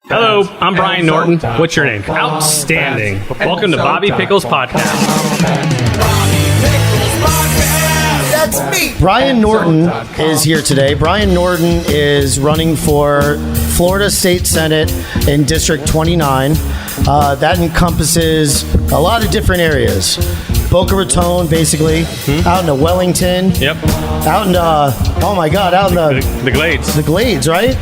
Hello, I'm Brian Norton. What's your name? Outstanding. Welcome to Bobby Pickles Podcast. That's me. Brian Norton is here today. Brian Norton is running for Florida State Senate in District 29. That encompasses a lot of different areas. Boca Raton, basically, out in the Wellington. Yep. Out in out in The Glades. the Glades, right?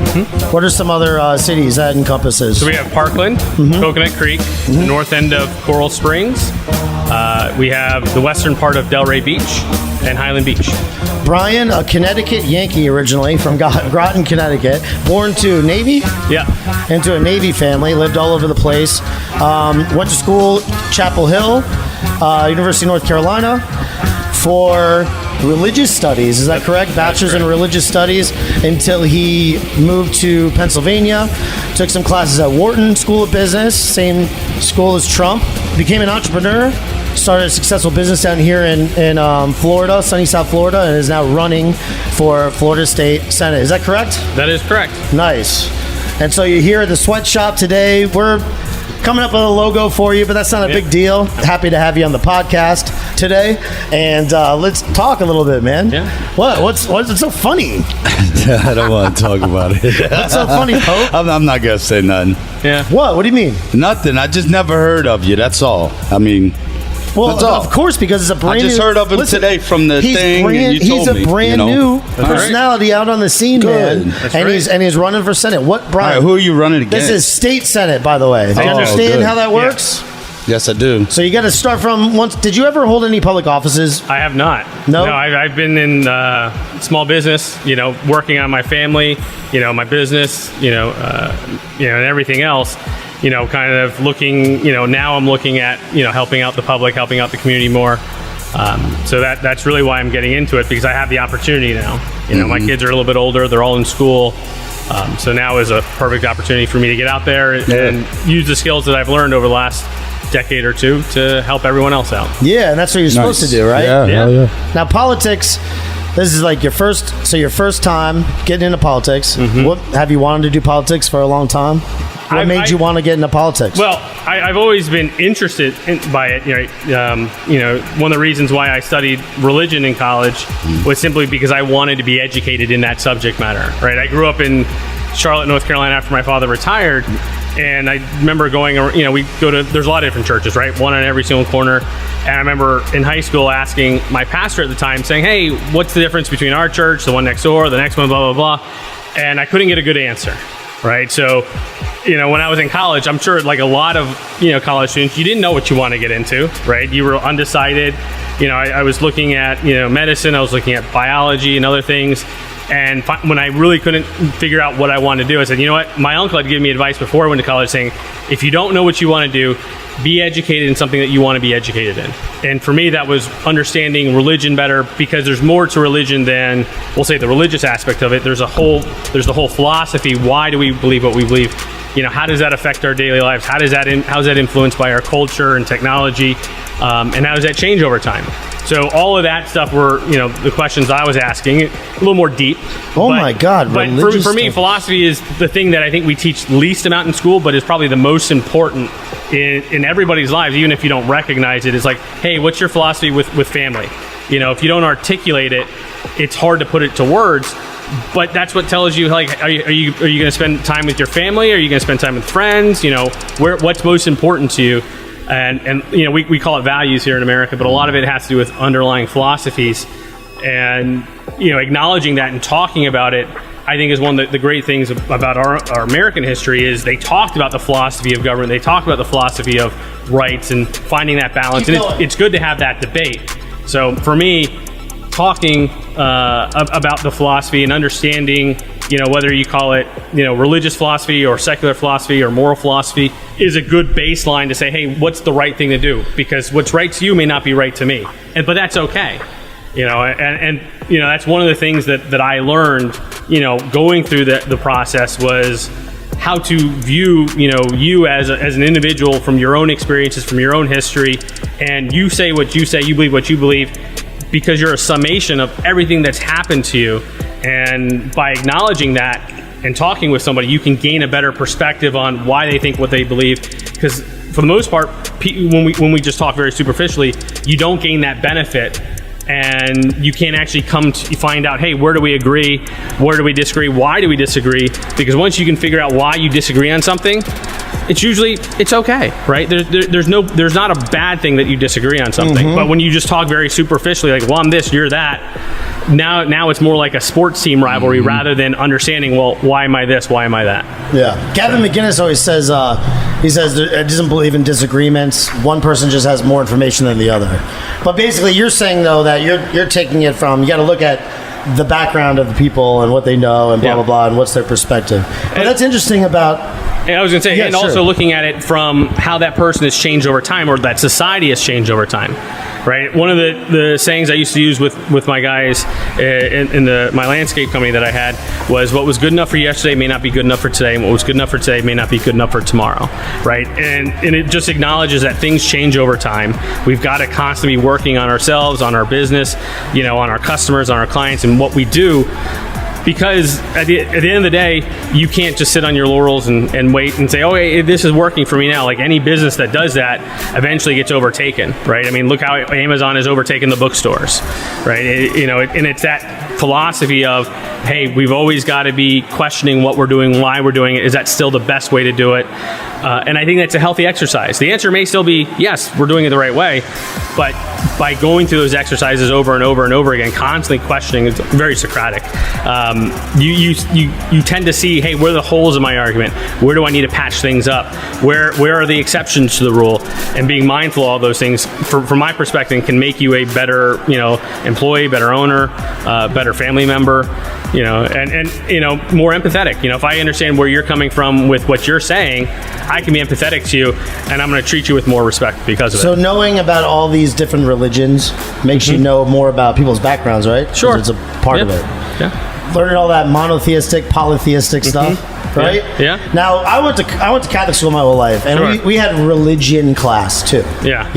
What are some other cities that encompasses? So we have Parkland, Coconut Creek, the north end of Coral Springs. We have the western part of Delray Beach and Highland Beach. Brian, a Connecticut Yankee originally from Groton, Connecticut, born to Navy. Yeah. Into a Navy family, lived all over the place. Went to school, Chapel Hill, University of North Carolina, for religious studies. Is that correct? Bachelor's in religious studies until he moved to Pennsylvania, took some classes at Wharton School of Business, same school as Trump, became an entrepreneur, started a successful business down here in Florida, sunny South Florida, and is now running for Florida State Senate. Is that correct? That is correct. Nice. And so you're here at the SweatShop today. We're coming up with a logo for you, but that's not a big deal. Happy to have you on the podcast today. And let's talk a little bit, man. Yeah. What's so funny? I don't want to talk about it. What's so funny, Pope? I'm not going to say nothing. Yeah. What do you mean? Nothing. I just never heard of you. That's all. I mean, Well, that's all. of course, because it's a brand new... I just heard of him today from the thing and you told me. He's a brand new personality out on the scene, Good. man. That's and right. he's running for Senate. What, Brian? All right, who are you running against? This is state Senate, by the way. Do you Oh, understand good. how that works? Yes, I do. So you got to start from once. Did you ever hold any public offices? I have not. No? I've been in small business, working on my family, my business, and everything else. Kind of looking, now I'm looking at, helping out the public, helping out the community more. So that's really why I'm getting into it, because I have the opportunity now. My kids are a little bit older. They're all in school. So now is a perfect opportunity for me to get out there and use the skills that I've learned over the last decade or two to help everyone else out. Yeah, and that's what you're supposed to do, right? Yeah. Hell yeah. Now, politics. This is like your first time getting into politics. What have you wanted to do politics for a long time? What made you want to get into politics? Well, I've always been interested by it. One of the reasons why I studied religion in college was simply because I wanted to be educated in that subject matter. Right? I grew up in Charlotte, North Carolina, after my father retired, and I remember going. We go to. There's a lot of different churches, right? One on every single corner. And I remember in high school asking my pastor at the time, saying, "Hey, what's the difference between our church, the one next door, the next one, blah blah blah?" And I couldn't get a good answer. Right? So, when I was in college, I'm sure like a lot of, college students, you didn't know what you want to get into, right? You were undecided. I was looking at, medicine, I was looking at biology and other things. And when I really couldn't figure out what I wanted to do, I said, you know what? My uncle had given me advice before I went to college saying, if you don't know what you want to do, be educated in something that you want to be educated in. And for me, that was understanding religion better, because there's more to religion than, we'll say, the religious aspect of it. There's the whole philosophy. Why do we believe what we believe? How does that affect our daily lives? How is that influenced by our culture and technology? And how does that change over time? So all of that stuff were, the questions I was asking, a little more deep. My God. But for me, philosophy is the thing that I think we teach least amount in school, but is probably the most important in everybody's lives, even if you don't recognize it. It's like, hey, what's your philosophy with family? If you don't articulate it, it's hard to put it to words. But that's what tells you, like, are you going to spend time with your family? Are you going to spend time with friends? What's most important to you? And we call it values here in America, but a lot of it has to do with underlying philosophies. And, acknowledging that and talking about it, I think is one of the great things about our American history is they talked about the philosophy of government. They talked about the philosophy of rights and finding that balance. And it's good to have that debate. So for me, talking about the philosophy and understanding, whether you call it, religious philosophy or secular philosophy or moral philosophy, is a good baseline to say, hey, what's the right thing to do? Because what's right to you may not be right to me, but that's okay. And that's one of the things that I learned, going through the process was how to view, you as an individual from your own experiences, from your own history, and you say what you say, you believe what you believe, because you're a summation of everything that's happened to you. And by acknowledging that, and talking with somebody, you can gain a better perspective on why they think what they believe. Because for the most part, when we just talk very superficially, you don't gain that benefit, and you can't actually come to find out, hey, where do we agree? Where do we disagree? Why do we disagree? Because once you can figure out why you disagree on something, it's okay, right? There's not a bad thing that you disagree on something. But when you just talk very superficially, like, well, I'm this, you're that, now it's more like a sports team rivalry rather than understanding, well, why am I this? Why am I that? Yeah. Gavin McGinnis always says, he says he doesn't believe in disagreements. One person just has more information than the other. But basically, you're saying, though, that you're taking it from, you got to look at the background of the people and what they know and blah, blah, blah, and what's their perspective. But that's interesting about... And I was going to say, and also looking at it from how that person has changed over time, or that society has changed over time, right? One of the sayings I used to use with my guys in my landscape company that I had was, what was good enough for yesterday may not be good enough for today, and what was good enough for today may not be good enough for tomorrow, right? And it just acknowledges that things change over time. We've got to constantly be working on ourselves, on our business, on our customers, on our clients, and what we do. Because at the end of the day, you can't just sit on your laurels and wait and say, oh, hey, this is working for me now. Like, any business that does that eventually gets overtaken, right? I mean, look how Amazon has overtaken the bookstores, right? And it's that philosophy of, hey, we've always got to be questioning what we're doing, why we're doing it. Is that still the best way to do it? And I think that's a healthy exercise. The answer may still be, yes, we're doing it the right way. But by going through those exercises over and over and over again, constantly questioning, it's very Socratic. You tend to see, hey, where are the holes in my argument? Where do I need to patch things up? Where are the exceptions to the rule? And being mindful of all those things, from my perspective, can make you a better, employee, better owner, better family member, and more empathetic. If I understand where you're coming from with what you're saying, I can be empathetic to you, and I'm going to treat you with more respect because of it. So knowing about all these different religions makes you know more about people's backgrounds, right? Sure. It's a part of it. Yeah. Learning all that monotheistic, polytheistic stuff, right? Yeah. Now, I went to Catholic school my whole life, and we had religion class too. Yeah.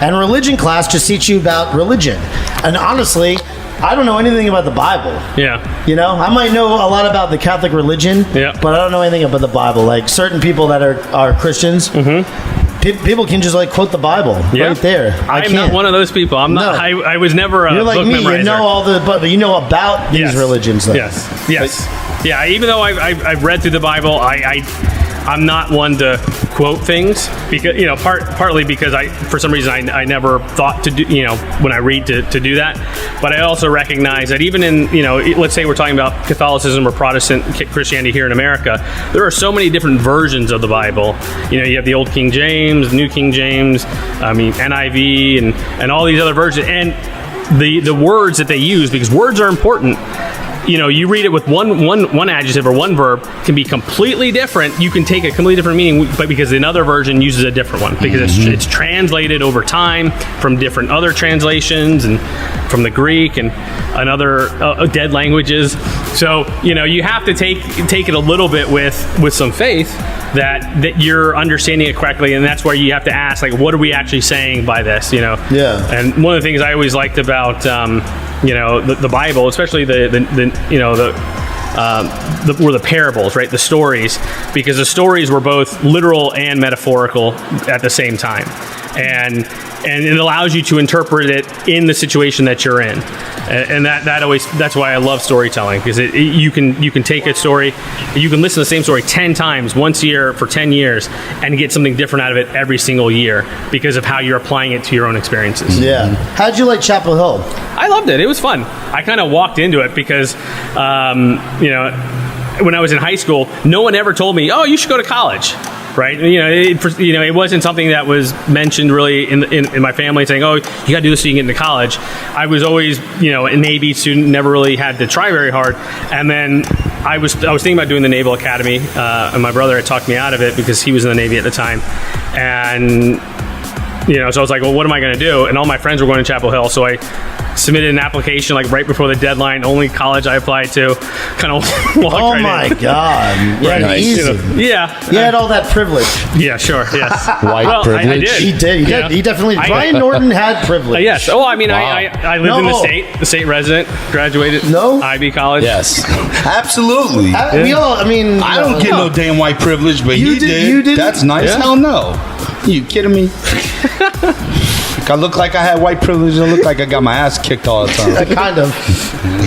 And religion class just teach you about religion. And honestly, I don't know anything about the Bible. Yeah. I might know a lot about the Catholic religion, but I don't know anything about the Bible. Like, certain people that are Christians, people can just quote the Bible right there. I'm not one of those people. I'm not. I was never a You're like book me. memorizer. You know all but you know about these religions, though. Yes. Yeah. Even though I've read through the Bible, I'm not one to quote things because partly because for some reason I never thought to do when I read to do that. But I also recognize that even in let's say we're talking about Catholicism or Protestant Christianity here in America, there are so many different versions of the Bible. You have the Old King James, New King James, NIV, and all these other versions, and the words that they use, because words are important. You read it with one adjective or one verb can be completely different. You can take a completely different meaning, but because another version uses a different one, because it's translated over time from different other translations and from the Greek and other dead languages. So you have to take it a little bit with some faith that you're understanding it correctly, and that's where you have to ask, what are we actually saying by this? Yeah. And one of the things I always liked about the Bible, especially were the parables, right? The stories, because the stories were both literal and metaphorical at the same time, and it allows you to interpret it in the situation that you're in, and that's why I love storytelling, because you can take a story, you can listen to the same story 10 times once a year for 10 years and get something different out of it every single year because of how you're applying it to your own experiences. Yeah. How'd you like Chapel Hill? I loved it. It was fun. I kind of walked into it because, when I was in high school, no one ever told me, oh, you should go to college, right? It wasn't something that was mentioned really in my family saying, oh, you got to do this so you can get into college. I was always, a Navy student, never really had to try very hard. And then I was thinking about doing the Naval Academy, and my brother had talked me out of it because he was in the Navy at the time. And so I was like, well, what am I going to do? And all my friends were going to Chapel Hill, so I submitted an application like right before the deadline. Only college I applied to. Kind of walked Oh right my in. God! Yeah, Nice. easy. Yeah. He had all that privilege. Yeah, sure. Yes. White well, I privilege. did. He did. He, Yeah. did. He definitely. I- Brian Norton had privilege. Yes. Oh, I mean, Wow. I lived in the state resident, graduated No? IB college. Yes. Absolutely. We all. I mean, I don't get no damn white privilege, but You he did- did. you didn't? That's nice. Yeah. Hell no. You kidding me? If I look like I had white privilege, I look like I got my ass kicked all the time. kind of.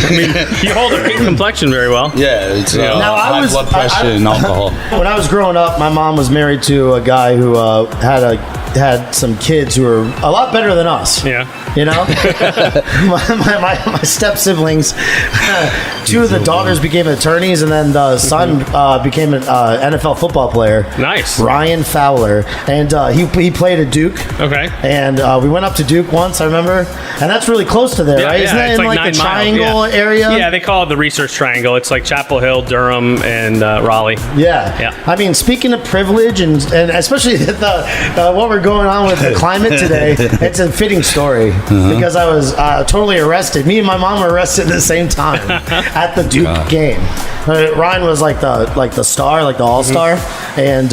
I mean, you hold a pink complexion very well. Yeah, it's Now, I high was- blood pressure I- and alcohol. When I was growing up, my mom was married to a guy who had some kids who were a lot better than us. Yeah. You know, my step siblings, two of the daughters became attorneys, and then the son became an NFL football player. Nice. Ryan Fowler, and he played at Duke. Okay. And we went up to Duke once, I remember, and that's really close to there, right? Isn't that it's in like the 9 miles. Triangle Yeah. area? Yeah, they call it the Research Triangle. It's like Chapel Hill, Durham, and Raleigh. Yeah. Yeah. I mean, speaking of privilege and especially what we're going on with the climate today, it's a fitting story because I was totally arrested. Me and my mom were arrested at the same time at the Duke game. Ryan was like the star, like the all-star, and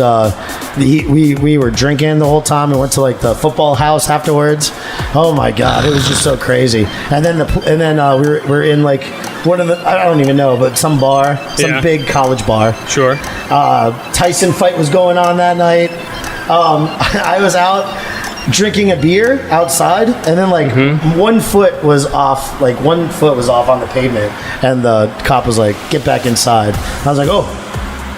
we were drinking the whole time. We went to like the football house afterwards. Oh my God, it was just so crazy. And then we were in like one of the, I don't even know, but some bar, some Yeah. big college bar. Sure. Tyson fight was going on that night. I was out drinking a beer outside, and then like one foot was off on the pavement, and the cop was like, "Get back inside." I was like, "Oh,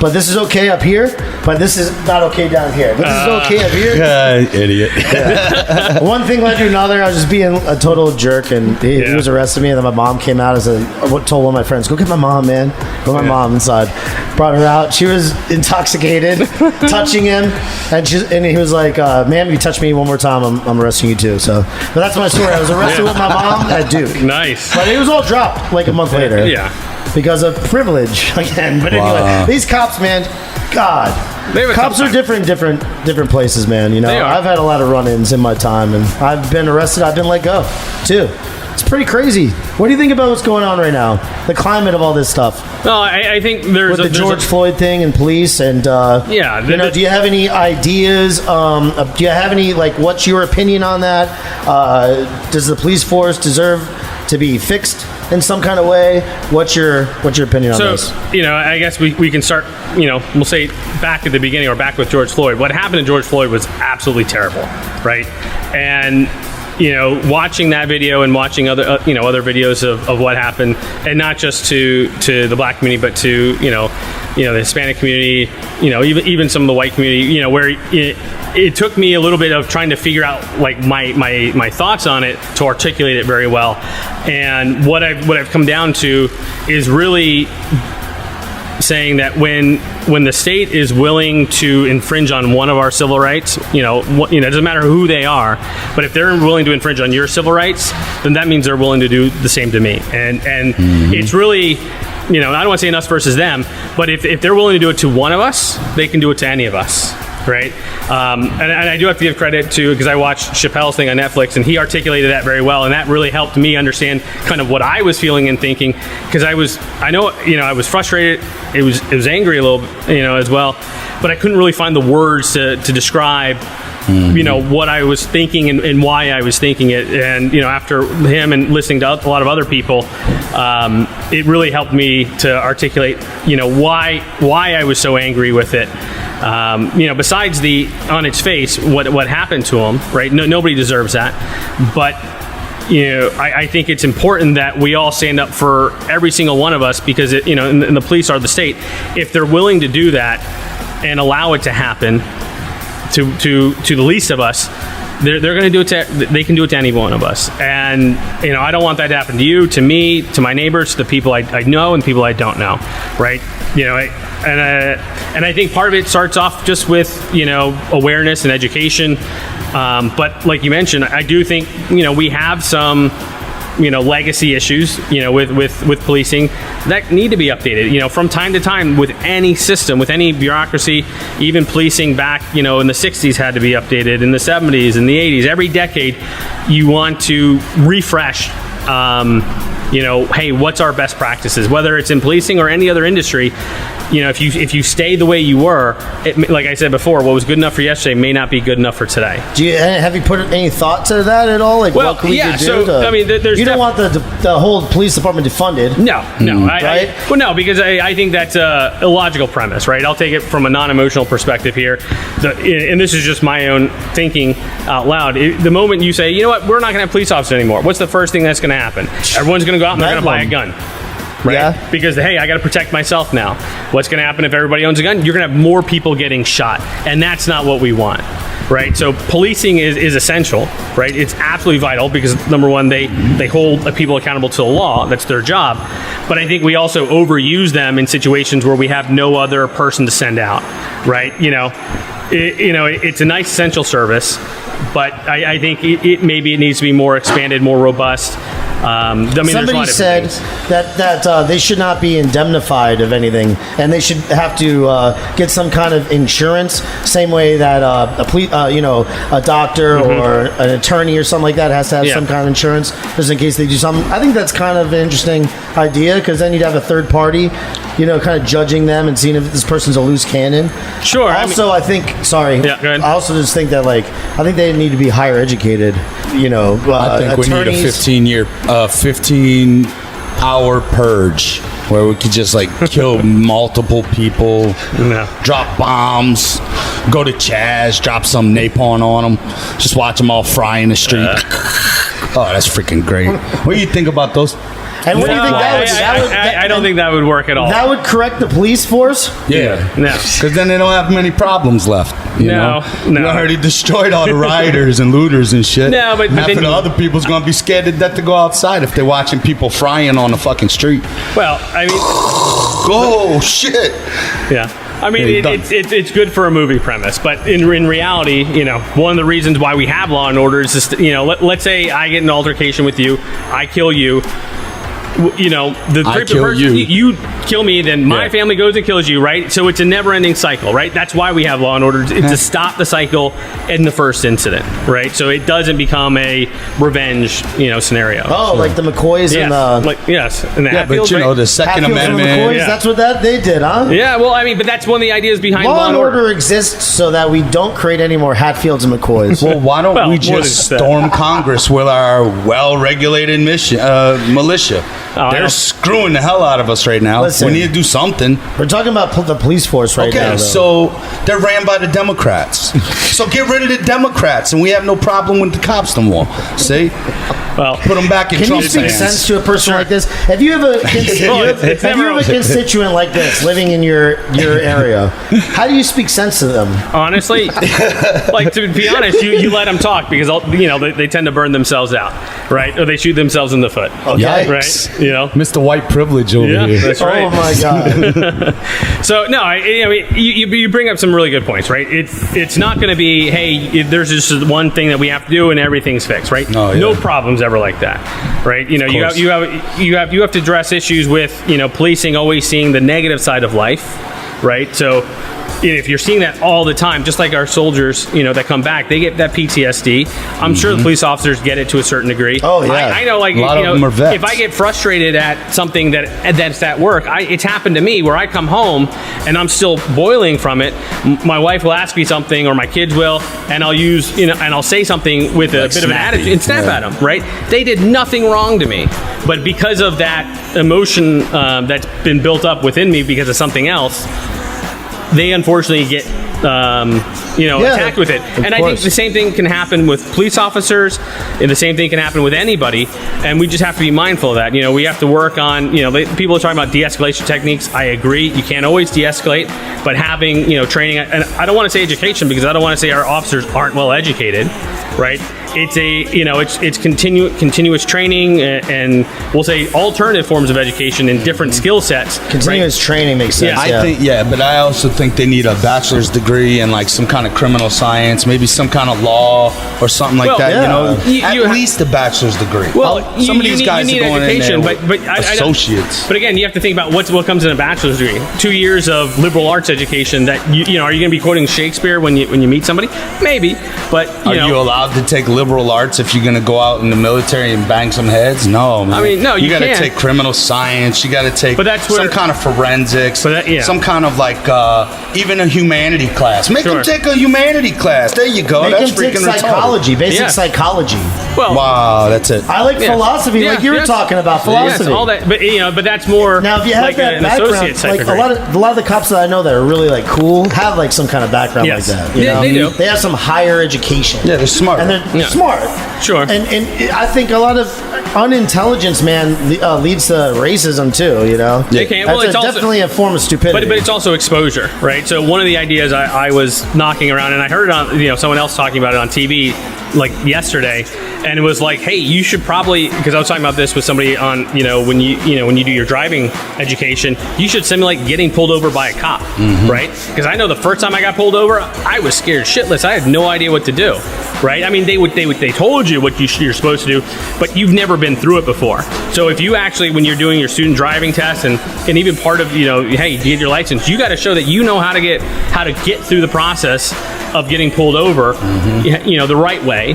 but this is okay up here, but this is not okay down here. But this is okay up here." Idiot. One thing led to another. I was just being a total jerk, and he Yeah. was arresting me. And then my mom came out as told one of my friends, "Go get my mom, man." Put my mom inside. Brought her out. She was intoxicated, touching him, and he was like, "Ma'am, if you touch me one more time, I'm arresting you too." So, but that's my story. I was arrested with my mom at Duke, Nice. but it was all dropped like a month later. Yeah. Because of privilege again. But anyway, Wow. these cops, man, God. They have a Cops tough are time. different places, man. You know, They are. I've had a lot of run-ins in my time, and I've been arrested. I've been let go, too. It's pretty crazy. What do you think about what's going on right now? The climate of all this stuff No, I think there's with the George Floyd thing and police, and Yeah, you know, do you have any ideas? Do you have any what's your opinion on that? Does the police force deserve to be fixed in some kind of way? What's your opinion on So, this? you know, I guess we can start, you know, we'll say back at the beginning or back with George Floyd. What happened to George Floyd was absolutely terrible, right? And, you know, watching that video and watching other, other videos of what happened, and not just to the black community, but to, the Hispanic community, even some of the white community, where it took me a little bit of trying to figure out like my thoughts on it to articulate it very well. And what I've come down to is really saying that when the state is willing to infringe on one of our civil rights, it doesn't matter who they are, but if they're willing to infringe on your civil rights, then that means they're willing to do the same to me. And it's really, I don't want to say an us versus them, but if they're willing to do it to one of us, they can do it to any of us. Right, and I do have to give credit to, because I watched Chappelle's thing on Netflix, and he articulated that very well, and that really helped me understand kind of what I was feeling and thinking, because I was frustrated, it was angry a little bit, as well, but I couldn't really find the words to describe, what I was thinking and why I was thinking it, and after him and listening to a lot of other people, it really helped me to articulate, why I was so angry with it. Besides on its face, what happened to him, right? Nobody deserves that. But, I think it's important that we all stand up for every single one of us, because, and the police are the state. If they're willing to do that and allow it to happen to the least of us, they're going to do it they can do it to any one of us. And, I don't want that to happen to you, to me, to my neighbors, to the people I know and people I don't know, right? And I think part of it starts off just with, awareness and education. But like you mentioned, I do think, we have some, legacy issues, with policing that need to be updated, from time to time, with any system, with any bureaucracy. Even policing back, in the 60s had to be updated, in the 70s, in the 80s. Every decade, you want to refresh hey, what's our best practices? Whether it's in policing or any other industry, if you stay the way you were, like I said before, what was good enough for yesterday may not be good enough for today. Have you put any thought to that at all? Like, what can we do? There's you don't want the whole police department defunded. No, right? No, because I think that's a illogical premise, right? I'll take it from a non-emotional perspective here, and this is just my own thinking out loud. The moment you say, you know what, we're not going to have police officers anymore, what's the first thing that's going to happen? Everyone's going to go out and they're going to buy a gun. Right? Yeah. Because, hey, I got to protect myself now. What's going to happen if everybody owns a gun? You're going to have more people getting shot. And that's not what we want. Right? So policing is essential. Right? It's absolutely vital because, number one, they hold people accountable to the law. That's their job. But I think we also overuse them in situations where we have no other person to send out. Right? It's a nice essential service. But I think maybe it needs to be more expanded, more robust. Somebody said that they should not be indemnified of anything, and they should have to get some kind of insurance, same way that a doctor or an attorney or something like that has to have some kind of insurance, just in case they do something. I think that's kind of an interesting idea, because then you'd have a third party, kind of judging them and seeing if this person's a loose cannon. Sure. Also, I think. Sorry. Yeah, go ahead. I also just think that I think they need to be higher educated. I think we need a 15-hour purge where we could just kill multiple people, drop bombs, go to Chaz, drop some napalm on them, just watch them all fry in the street. Oh, that's freaking great. What do you think about those? And what do you think I don't think that would work at all. That would correct the police force? Yeah. No. Because then they don't have many problems left. You know? No. You already destroyed all the rioters and looters and shit. No, but half then of the other people's going to be scared to death to go outside if they're watching people frying on the fucking street. Well, I mean... Oh, shit. Yeah. I mean, it's good for a movie premise, but in reality, one of the reasons why we have Law and Order is just, let's say I get in an altercation with you, I kill you. You kill me, then my family goes and kills you, right? So it's a never-ending cycle, right? That's why we have Law and Order, to stop the cycle in the first incident, right? So it doesn't become a revenge, scenario. Oh, like the McCoys and the... yes. And the Hatfields, but the Second Hatfields Amendment. And McCoys, that's what they did, huh? Yeah, well, I mean, but that's one of the ideas behind Law and Order exists so that we don't create any more Hatfields and McCoys. Well, why don't we just storm Congress with our well-regulated militia? They're screwing the hell out of us right now. Listen, we need to do something. We're talking about the police force right now. Okay, so they're ran by the Democrats. So get rid of the Democrats, and we have no problem with the cops no more. See? Well, put them back in Can Trump's you speak hands. sense to a person like this? If you have a constituent like this living in your area, how do you speak sense to them? Honestly, to be honest, you let them talk, because they tend to burn themselves out, right? Or they shoot themselves in the foot. Okay. Right? Mr. White Privilege over here. That's right. Oh my God. So no, you bring up some really good points, right? It's not going to be, hey, there's just one thing that we have to do and everything's fixed, right? Oh, yeah. No problems ever like that, right? You have to address issues with policing always seeing the negative side of life, right? So if you're seeing that all the time, just like our soldiers, that come back, they get that PTSD. I'm sure the police officers get it to a certain degree. Oh yeah, I know. A lot of them are vets. If I get frustrated at something that's at work, it's happened to me where I come home and I'm still boiling from it. My wife will ask me something, or my kids will, and I'll use and I'll say something with a bit of an attitude and snap at them. Right? They did nothing wrong to me, but because of that emotion that's been built up within me because of something else, they unfortunately get attacked with it. And I think the same thing can happen with police officers, and the same thing can happen with anybody, and we just have to be mindful of that. We have to work on, people are talking about de-escalation techniques. I agree, you can't always de-escalate, but having, training, and I don't want to say education, because I don't want to say our officers aren't well educated, right? It's it's continuous training, and we'll say alternative forms of education in different skill sets. Continuous training makes sense. But I also think they need a bachelor's degree in some kind of criminal science, maybe some kind of law or something like that. Yeah. At least a bachelor's degree. Well, some of these guys are going education, in there with associates. But again, you have to think about what comes in a bachelor's degree. 2 years of liberal arts education. That are you going to be quoting Shakespeare when you meet somebody? Maybe, but are you allowed to take liberal liberal arts if you're going to go out in the military and bang some heads? No, man. I mean, no, you got to can't. take criminal science. You got to take some kind of forensics. Some kind of like even a humanity class. Make them take a humanity class. There you go. That's freaking psychology, basic psychology. Well, wow, that's it. I like philosophy, like you were talking about philosophy. Yes, all that, but that's more. Now, if you have like that an background, associate's type like degree. a lot of the cops that I know that are really like cool have like some kind of background like that. You know? They do. They have some higher education. Yeah, they're smart. And they're smart. Sure. And I think a lot of unintelligence, man, leads to racism too. You know. They can. Well, That's it's definitely a form of stupidity. But it's also exposure, right? So one of the ideas I was knocking around, and I heard it on someone else talking about it on TV like yesterday, and it was like, hey, you should probably, because I was talking about this with somebody on when you do your driving education, you should simulate getting pulled over by a cop, right? Because I know the first time I got pulled over, I was scared shitless. I had no idea what to do, right? I mean, they told you what you're supposed to do, but you've never been through it before. So if you actually, when you're doing your student driving test and even part of hey, you get your license, you got to show that you know how to get through the process of getting pulled over, the right way,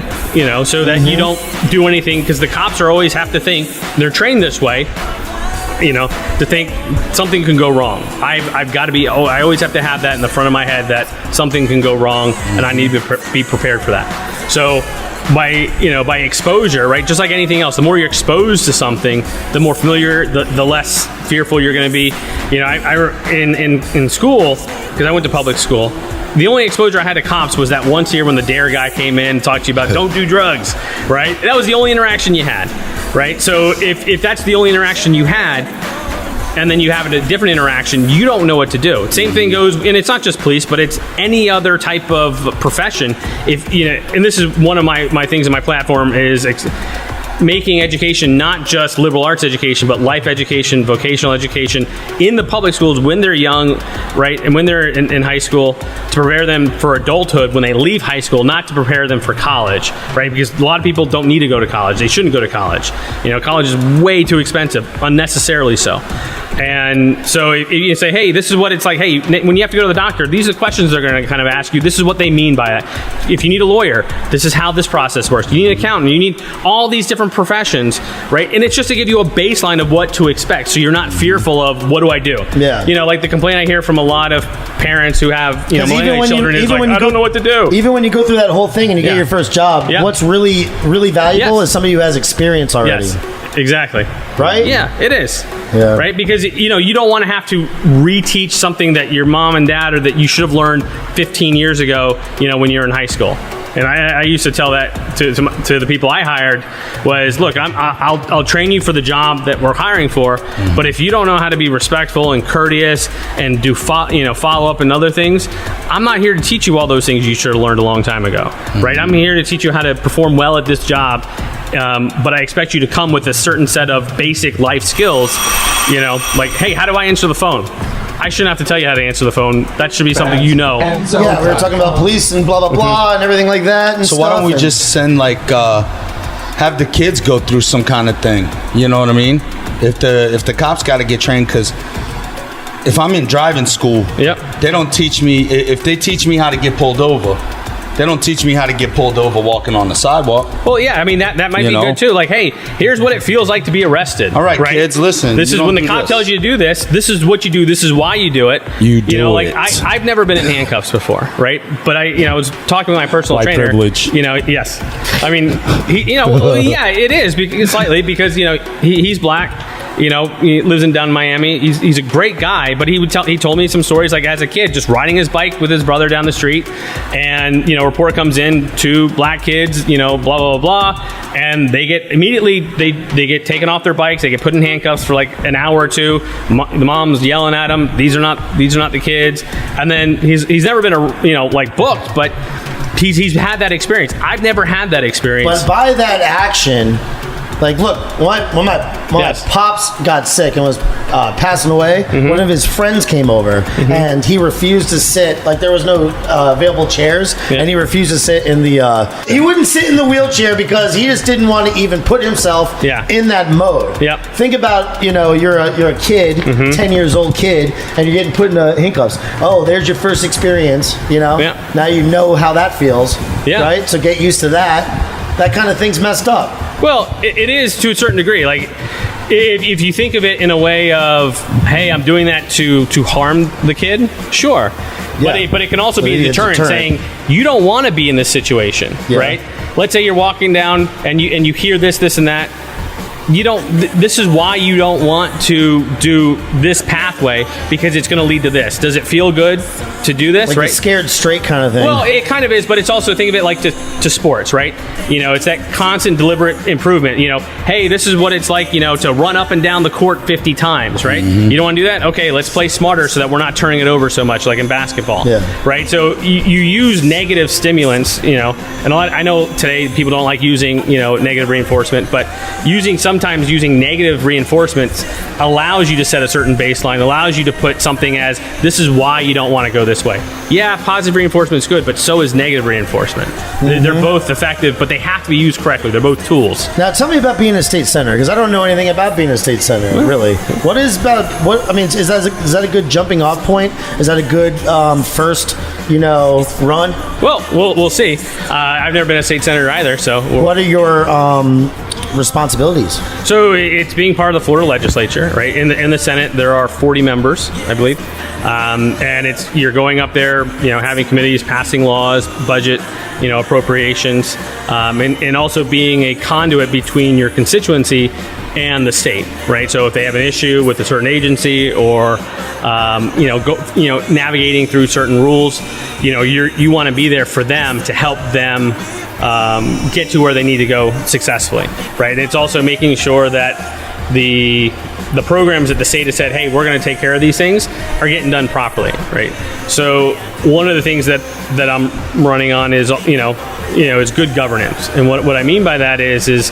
so that you don't do anything, because the cops always have to think, they're trained this way, to think something can go wrong. I've got to be, I always have to have that in the front of my head, that something can go wrong, and I need to be prepared for that. So by exposure, right? Just like anything else, the more you're exposed to something, the more familiar, the less fearful you're going to be. In school, because I went to public school, the only exposure I had to cops was that once a year when the DARE guy came in and talked to you about don't do drugs, right? That was the only interaction you had, right? So if that's the only interaction you had, and then you have a different interaction, you don't know what to do. Same thing goes, and it's not just police, but it's any other type of profession. And this is one of my things in my platform is making education not just liberal arts education, but life education, vocational education in the public schools when they're young, right? And when they're in high school, to prepare them for adulthood when they leave high school, not to prepare them for college, right? Because a lot of people don't need to go to college. They shouldn't go to college. College is way too expensive, unnecessarily so. And so if you say, hey, this is what it's like, hey, when you have to go to the doctor, these are the questions they're going to kind of ask you. This is what they mean by that. If you need a lawyer, this is how this process works. You need an accountant. You need all these different professions, right? And it's just to give you a baseline of what to expect, so you're not fearful of, what do I do? Yeah. Like the complaint I hear from a lot of parents who have millennial children is like, I don't know what to do. Even when you go through that whole thing and you get your first job, what's really, really valuable is somebody who has experience already. Yes, exactly. Right? Yeah, it is. Yeah. Right? Because, you don't want to have to reteach something that your mom and dad, or that you should have learned 15 years ago, when you're in high school. And I used to tell that to the people I hired was, look, I'll train you for the job that we're hiring for, but if you don't know how to be respectful and courteous and do follow up and other things, I'm not here to teach you all those things you should have learned a long time ago, right? I'm here to teach you how to perform well at this job, but I expect you to come with a certain set of basic life skills, like, hey, how do I answer the phone? I shouldn't have to tell you how to answer the phone. That should be something you know. Yeah, we were talking about police and blah, blah, blah, and everything like that. And so why don't we just send, have the kids go through some kind of thing? You know what I mean? If the cops got to get trained, because if I'm in driving school, they don't teach me, if they teach me how to get pulled over, they don't teach me how to get pulled over walking on the sidewalk. Well, yeah, I mean, that might be good too. Like, hey, here's what it feels like to be arrested. All right, kids, listen. This is when the cop tells you to do this. This is what you do. This is why you do it. I've never been in handcuffs before, right? But I was talking with my personal trainer. Privilege. Yes. I mean, yeah, it is slightly because he's black. He lives in down Miami. He's a great guy, but he told me some stories, like as a kid, just riding his bike with his brother down the street, and a report comes in, 2 black kids, blah blah blah, and they get get taken off their bikes, they get put in handcuffs for like an hour or 2. The mom's yelling at them, these are not the kids, and then he's never been booked, but he's had that experience. I've never had that experience. But by that action, like, look, when my pops got sick and was passing away, one of his friends came over, and he refused to sit. Like, there was no available chairs, and he refused to sit in the. He wouldn't sit in the wheelchair because he just didn't want to even put himself in that mode. Yep. Think about, you're a kid, 10 years old kid, and you're getting put in handcuffs. Oh, there's your first experience. Now you know how that feels. Yeah. Right. So get used to that. that kind of thing's messed up. Well, it is to a certain degree. Like, if you think of it in a way of, hey, I'm doing that to harm the kid, sure. Yeah. But it can also be a deterrent, saying you don't want to be in this situation, right? Let's say you're walking down and you hear this and that. You don't. This is why you don't want to do this pathway, because it's going to lead to this. Does it feel good to do this? Like right? a scared straight kind of thing. Well, it kind of is, but it's also, think of it like to sports, right? It's that constant, deliberate improvement. Hey, this is what it's like, to run up and down the court 50 times, right? You don't want to do that? Okay, let's play smarter so that we're not turning it over so much, like in basketball, right? So you use negative stimulants, and I know today people don't like using, negative reinforcement, but sometimes using negative reinforcements allows you to set a certain baseline, allows you to put something as, this is why you don't want to go this way. Yeah, positive reinforcement is good, but so is negative reinforcement. They're both effective, but they have to be used correctly. They're both tools. Now, tell me about being a state senator, because I don't know anything about being a state senator, really. Is that a good jumping off point? Is that a good first, run? Well, we'll see. I've never been a state senator either, so. What are your responsibilities? So it's being part of the Florida legislature, right? In the Senate, there are 40 members, I believe, and you're going up there, having committees, passing laws, budget, appropriations, and also being a conduit between your constituency and the state, right? So if they have an issue with a certain agency, or navigating through certain rules, you want to be there for them to help them get to where they need to go successfly, right? It's also making sure that the programs that the state has said, hey, we're going to take care of these things, are getting done properly, right? So one of the things that I'm running on is is good governance, and what I mean by that is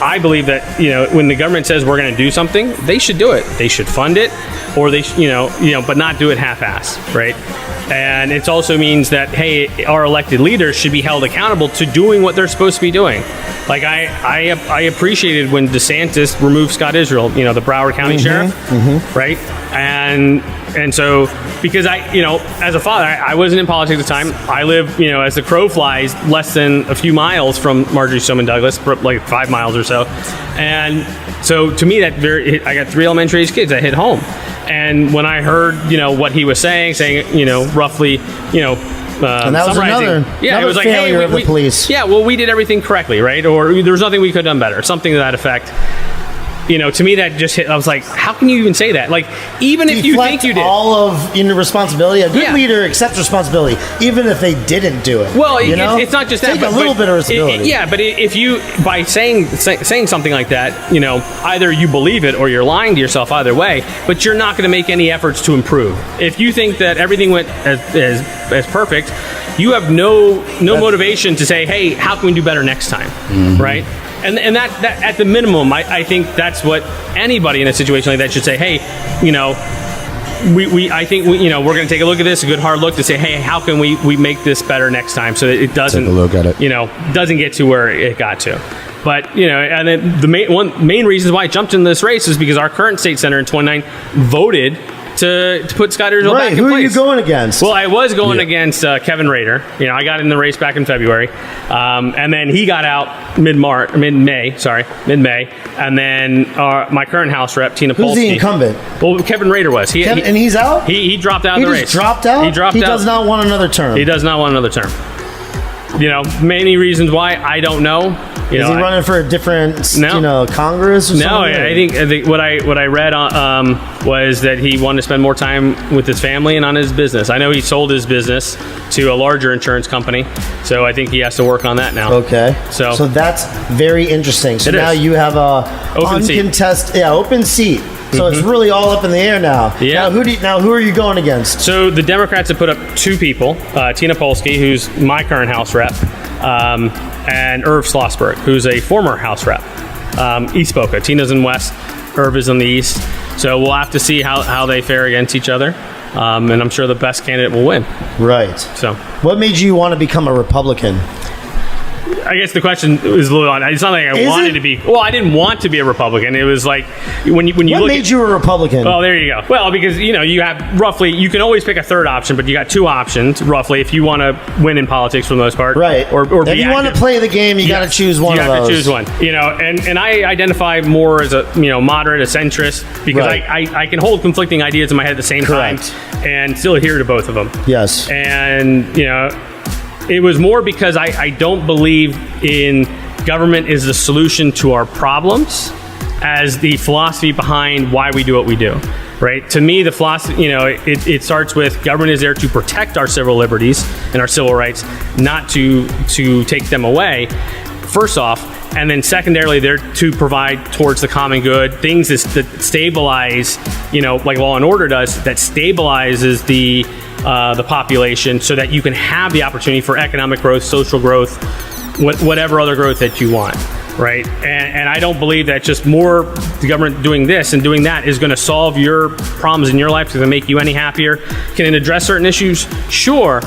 I believe that when the government says we're going to do something, they should do it. They should fund it, or they but not do it half-assed, right? And it also means that, hey, our elected leaders should be held accountable to doing what they're supposed to be doing. Like I appreciated when DeSantis removed Scott Israel, the Broward County sheriff, right? And so, because as a father, I wasn't in politics at the time. I live, as the crow flies, less than a few miles from Marjorie Stoneman Douglas, like 5 miles or so. And so to me, I got 3 elementary age kids that hit home. And when I heard, what he was saying, roughly, and that was another it was like, failure hey, of the police. Yeah, well, we did everything correctly, right? Or there was nothing we could have done better, something to that effect. To me, that just hit. I was like, how can you even say that? Like, even if you think you did. all of responsibility. A good leader accepts responsibility, even if they didn't do it. Well, it's not just that. Take a little bit of responsibility. But if you, by saying something like that, either you believe it or you're lying to yourself, either way, but you're not going to make any efforts to improve. If you think that everything went as perfect, you have no motivation to say, hey, how can we do better next time, right? And that at the minimum, I think that's what anybody in a situation like that should say. Hey, I think we're going to take a look at this, a good hard look, to say, hey, how can we make this better next time, so that it doesn't take a look at it. Doesn't get to where it got to. But and then the main reasons why I jumped in this race is because our current state senator in 2029 voted to put Scott Israel back in place. Who are you going against? Well, I was going against Kevin Rader. I got in the race back in February, and then he got out mid-May, and then my current House rep, Tina Polsky. Who's the incumbent? Well, Kevin Rader was. And he's out? He dropped out of the race. He just dropped out? He dropped out. He does not want another term. He does not want another term. Many reasons why, I don't know. Is he running for a different, Congress or something? No, I think what I read was that he wanted to spend more time with his family and on his business. I know he sold his business to a larger insurance company, so I think he has to work on that now. Okay. So that's very interesting. So now you have a open seat. So it's really all up in the air now. Yeah. Now who are you going against? So the Democrats have put up 2 people: Tina Polsky, who's my current House rep, and Irv Schlossberg, who's a former House rep. East Boca. Tina's in West, Irv is in the East. So we'll have to see how they fare against each other. And I'm sure the best candidate will win. Right. So, what made you want to become a Republican? I guess the question is a little on. It's not like I wanted to be. Well, I didn't want to be a Republican. It was like when you what look. What made you a Republican? Oh, there you go. Well, because you have roughly, you can always pick a third option, but you got two options roughly if you want to win in politics for the most part. Right. Or if you want to play the game, you got to choose one of those. You have to choose one. And I identify more as a moderate, a centrist, because I can hold conflicting ideas in my head at the same time and still adhere to both of them. Yes. And it was more because I don't believe in government is the solution to our problems as the philosophy behind why we do what we do, right? To me, the philosophy, it starts with government is there to protect our civil liberties and our civil rights, not to take them away, first off. And then secondarily, they're to provide towards the common good, things that stabilize, like law and order does, that stabilizes the population so that you can have the opportunity for economic growth, social growth, whatever other growth that you want, right? And I don't believe that just more the government doing this and doing that is going to solve your problems in your life, is going to make you any happier. Can it address certain issues? Sure.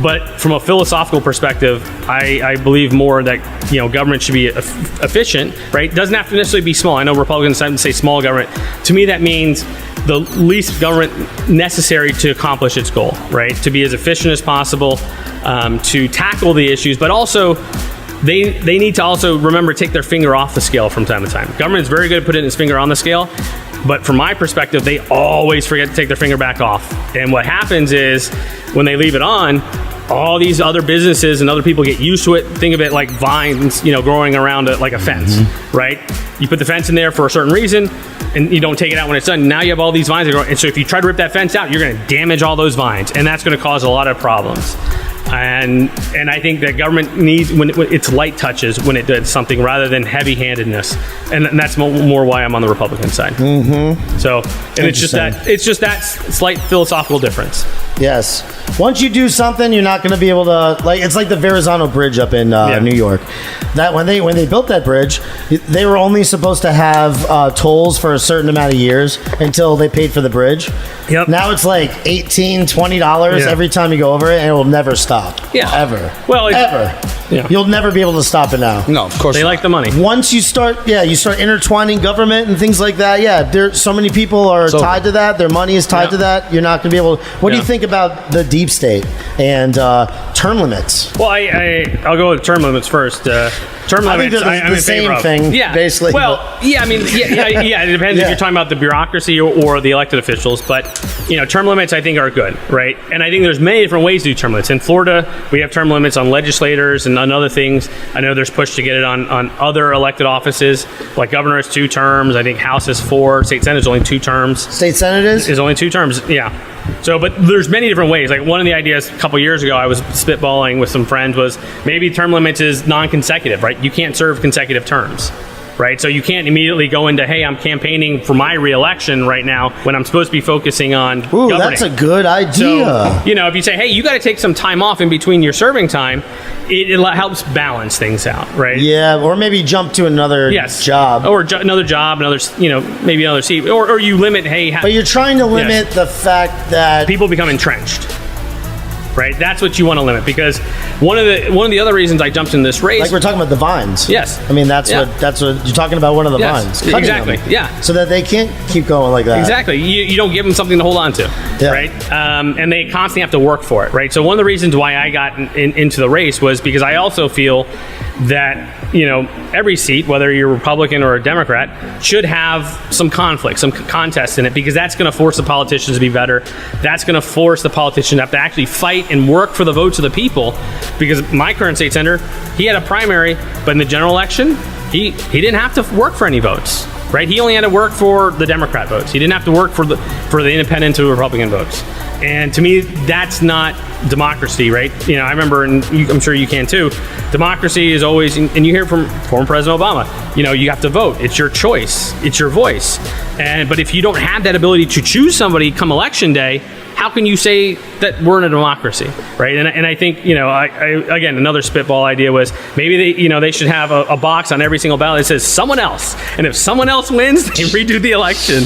But from a philosophical perspective, I believe more that government should be efficient, right? Doesn't have to necessarily be small. I know Republicans sometimes say small government. To me, that means the least government necessary to accomplish its goal, right? To be as efficient as possible, to tackle the issues, but also they need to also remember to take their finger off the scale from time to time. Government is very good at putting its finger on the scale, but from my perspective, they always forget to take their finger back off. And what happens is when they leave it on, all these other businesses and other people get used to it. Think of it like vines, growing around like a fence, right? You put the fence in there for a certain reason, and you don't take it out when it's done. Now you have all these vines that grow. And so if you try to rip that fence out, you're going to damage all those vines, and that's going to cause a lot of problems. And I think that government needs, when it's light touches when it does something rather than heavy-handedness, and that's more why I'm on the Republican side. Mm-hmm. So, and it's just that slight philosophical difference. Yes. Once you do something, you're not going to be able to, it's like the Verrazano Bridge up in New York. That when they built that bridge, they were only supposed to have tolls for a certain amount of years until they paid for the bridge. Yep. Now it's like $18, $20 every time you go over it, and it will never stop. Yeah. Ever. Well, ever. Yeah. You'll never be able to stop it now. No, of course they not. like the money. Once you start intertwining government and things like that. Yeah, there's so many people are tied to that. Their money is tied to that. You're not going to be able to. What do you think about the deep state and term limits? Well, I'll go with term limits first. Term limits, I'm the same thing, basically. Well, it depends if you're talking about the bureaucracy or the elected officials. But, term limits, I think, are good, right? And I think there's many different ways to do term limits. In Florida, we have term limits on legislators and on other things. I know there's push to get it on other elected offices. Like governor is 2 terms. I think House is 4. State Senate is only 2 terms. State Senate is only 2 terms, yeah. So, but there's many different ways. Like one of the ideas a couple years ago, I was spitballing with some friends was maybe term limits is non-consecutive, right? You can't serve consecutive terms, right? So you can't immediately go into, hey, I'm campaigning for my re-election right now when I'm supposed to be focusing on governing. That's a good idea. So, if you say, hey, you got to take some time off in between your serving time, it helps balance things out, right? Yeah, or maybe jump to another job. Or another job, maybe another seat. Or you limit, hey... But you're trying to limit the fact that... people become entrenched. Right, that's what you want to limit, because one of the other reasons I jumped in this race, like we're talking about the vines. Yes, I mean that's what you're talking about. One of the vines, exactly. Them, yeah, so that they can't keep going like that. Exactly. You don't give them something to hold on to, right? And they constantly have to work for it, right? So one of the reasons why I got into the race was because I also feel that every seat, whether you're a Republican or a Democrat, should have some conflict, some contest in it, because that's going to force the politicians to be better. That's going to force the politicians to have to actually fight and work for the votes of the people. Because my current state senator, he had a primary, but in the general election, he didn't have to work for any votes, right? He only had to work for the Democrat votes. He didn't have to work for the independent to Republican votes. And to me, that's not democracy, right? I remember, and I'm sure you can too, democracy is always, and you hear from former President Obama, you have to vote. It's your choice. It's your voice. But if you don't have that ability to choose somebody come election day, how can you say that we're in a democracy, right? And I think, again, another spitball idea was maybe they should have a box on every single ballot that says someone else. And if someone else else wins, they redo the election,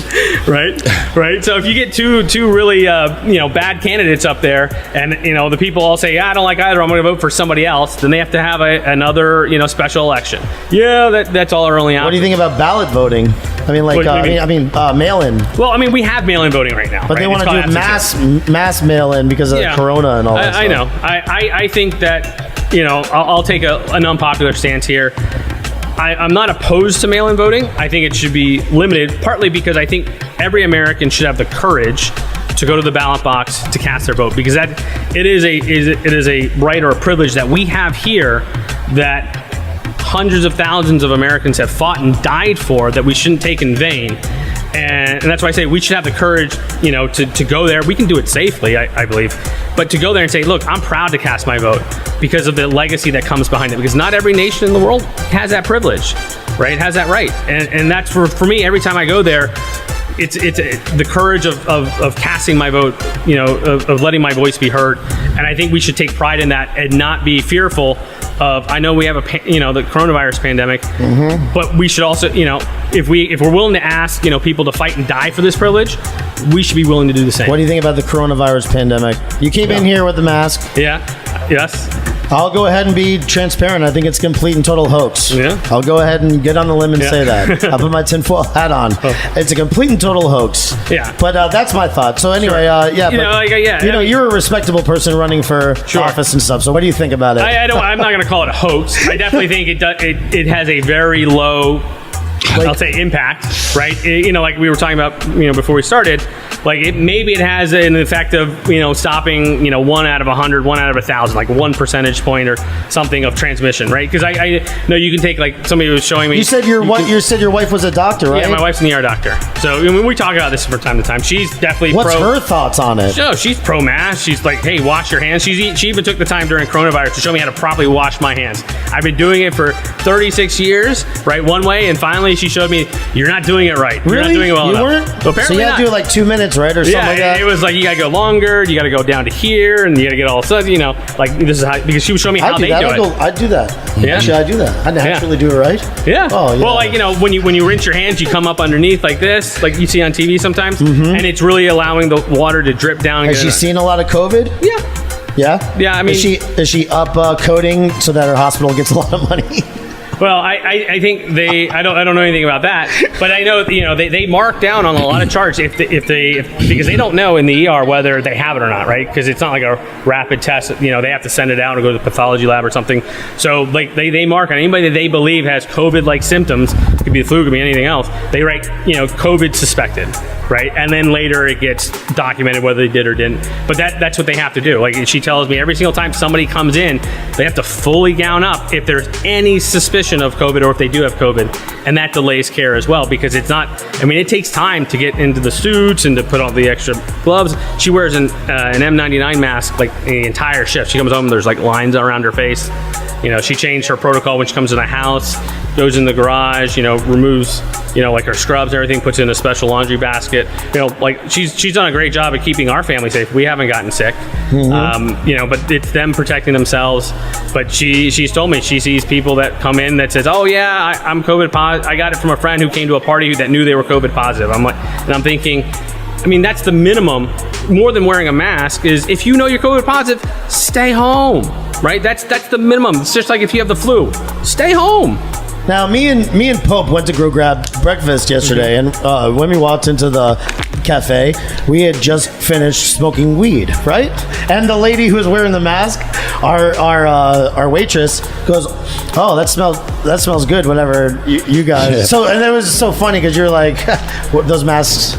right? So if you get two really bad candidates up there, and the people all say, I don't like either, I'm going to vote for somebody else, then they have to have another special election. Yeah, that's all our only option. What do you think about ballot voting? I mean, like, mail-in. Well, I mean, we have mail-in voting right now. But they want to do mass mail-in because of Corona and all that stuff. I know. I think that, I'll take an unpopular stance here. I'm not opposed to mail-in voting. I think it should be limited, partly because I think every American should have the courage to go to the ballot box to cast their vote, because it is a right or a privilege that we have here that hundreds of thousands of Americans have fought and died for, that we shouldn't take in vain. And that's why I say we should have the courage, to go there. We can do it safely, I believe, but to go there and say, look, I'm proud to cast my vote because of the legacy that comes behind it. Because not every nation in the world has that privilege, right? It has that right, and that's for me. Every time I go there, it's the courage of casting my vote, of letting my voice be heard. And I think we should take pride in that and not be fearful of. I know we have the coronavirus pandemic, but we should also, if we're willing to ask, people to fight and die for this privilege, we should be willing to do the same. What do you think about the coronavirus pandemic? You came in here with the mask. Yeah. Yes. I'll go ahead and be transparent. I think it's complete and total hoax. Yeah. I'll go ahead and get on the limb and say that. I'll put my tinfoil hat on. It's a complete and total hoax. Yeah. But that's my thought. So anyway, you're a respectable person running for office and stuff. So what do you think about it? I'm not going to call it a hoax. I definitely think it has a very low, I'll say, impact, right? Like we were talking about, before we started, like maybe it has an effect of, stopping, 1 out of 100, 1 out of 1,000, like 1 percentage point or something of transmission, right? Because I know you can take, like, somebody was showing me. You said your wife was a doctor, right? Yeah, my wife's an ER doctor. So we talk about this from time to time. She's definitely What's her thoughts on it? No, she's pro-mask. She's like, hey, wash your hands. She even took the time during coronavirus to show me how to properly wash my hands. I've been doing it for 36 years, right, one way, and finally she showed me, you're not doing it right. Really? You're not doing it well enough. Weren't? Apparently so you had to do like 2 minutes, right, or something like that? It was like, you got to go longer, you got to go down to here, and you got to get all such, like, this is how, because she was showing me how they do it. I'd do that. Yeah. Actually, I'd do that. I'd actually do it right. Yeah. Oh, yeah. Well, like, when you rinse your hands, you come up underneath like this, like you see on TV sometimes, and it's really allowing the water to drip down. Has she seen a lot of COVID? Yeah. Yeah? Yeah, I mean... Is she up coding so that her hospital gets a lot of money? Well, I think I don't know anything about that, but I know they mark down on a lot of charts if because they don't know in the ER whether they have it or not, right? Because it's not like a rapid test. They have to send it out or go to the pathology lab or something. So like they mark on anybody that they believe has COVID-like symptoms. It could be the flu, it could be anything else. They write COVID suspected, right? And then later it gets documented whether they did or didn't. But that's what they have to do. Like she tells me every single time somebody comes in, they have to fully gown up if there's any suspicion of COVID or if they do have COVID, and that delays care as well because it's not. I mean, it takes time to get into the suits and to put on the extra gloves. She wears an N95 mask like the entire shift. She comes home, there's like lines around her face. She changed her protocol when she comes in the house, goes in the garage, removes, like her scrubs and everything, puts it in a special laundry basket. Like she's done a great job at keeping our family safe. We haven't gotten sick, but it's them protecting themselves. But she's told me she sees people that come in that says, oh yeah, I'm COVID positive. I got it from a friend who came to a party that knew they were COVID positive. I'm thinking, I mean, that's the minimum. More than wearing a mask is if you know you're COVID positive, stay home, right? That's the minimum. It's just like if you have the flu, stay home. Now, me and Pope went to go grab breakfast yesterday, and when we walked into the cafe, we had just finished smoking weed, right? And the lady who was wearing the mask, our waitress, goes, "Oh, that smells good." Whenever you guys, Yeah. so and it was so funny because you're like, those masks.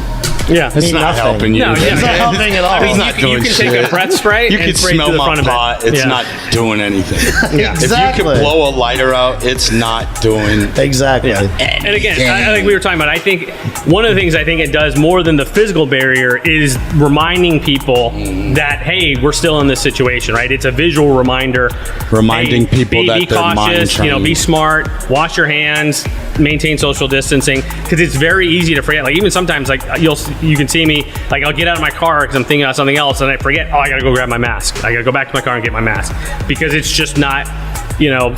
Yeah, it's not helping you. No, it's not helping at all. I mean, It's not you doing can shit. take a breath spray You and can spray it to smell the my front pot. of it. It's not doing anything. Exactly. If you can blow a lighter out, it's not doing Exactly. And again, I think we were talking about, I think one of the things I think it does more than the physical barrier is reminding people that, hey, we're still in this situation, right? It's a visual reminder. Reminding people that be they're mind cautious, trained. be smart, wash your hands, maintain social distancing, because it's very easy to forget. Like even sometimes, like you can see me, like I'll get out of my car because I'm thinking about something else, and I forget. Oh, I gotta go grab my mask. I gotta go back to my car and get my mask because it's just not,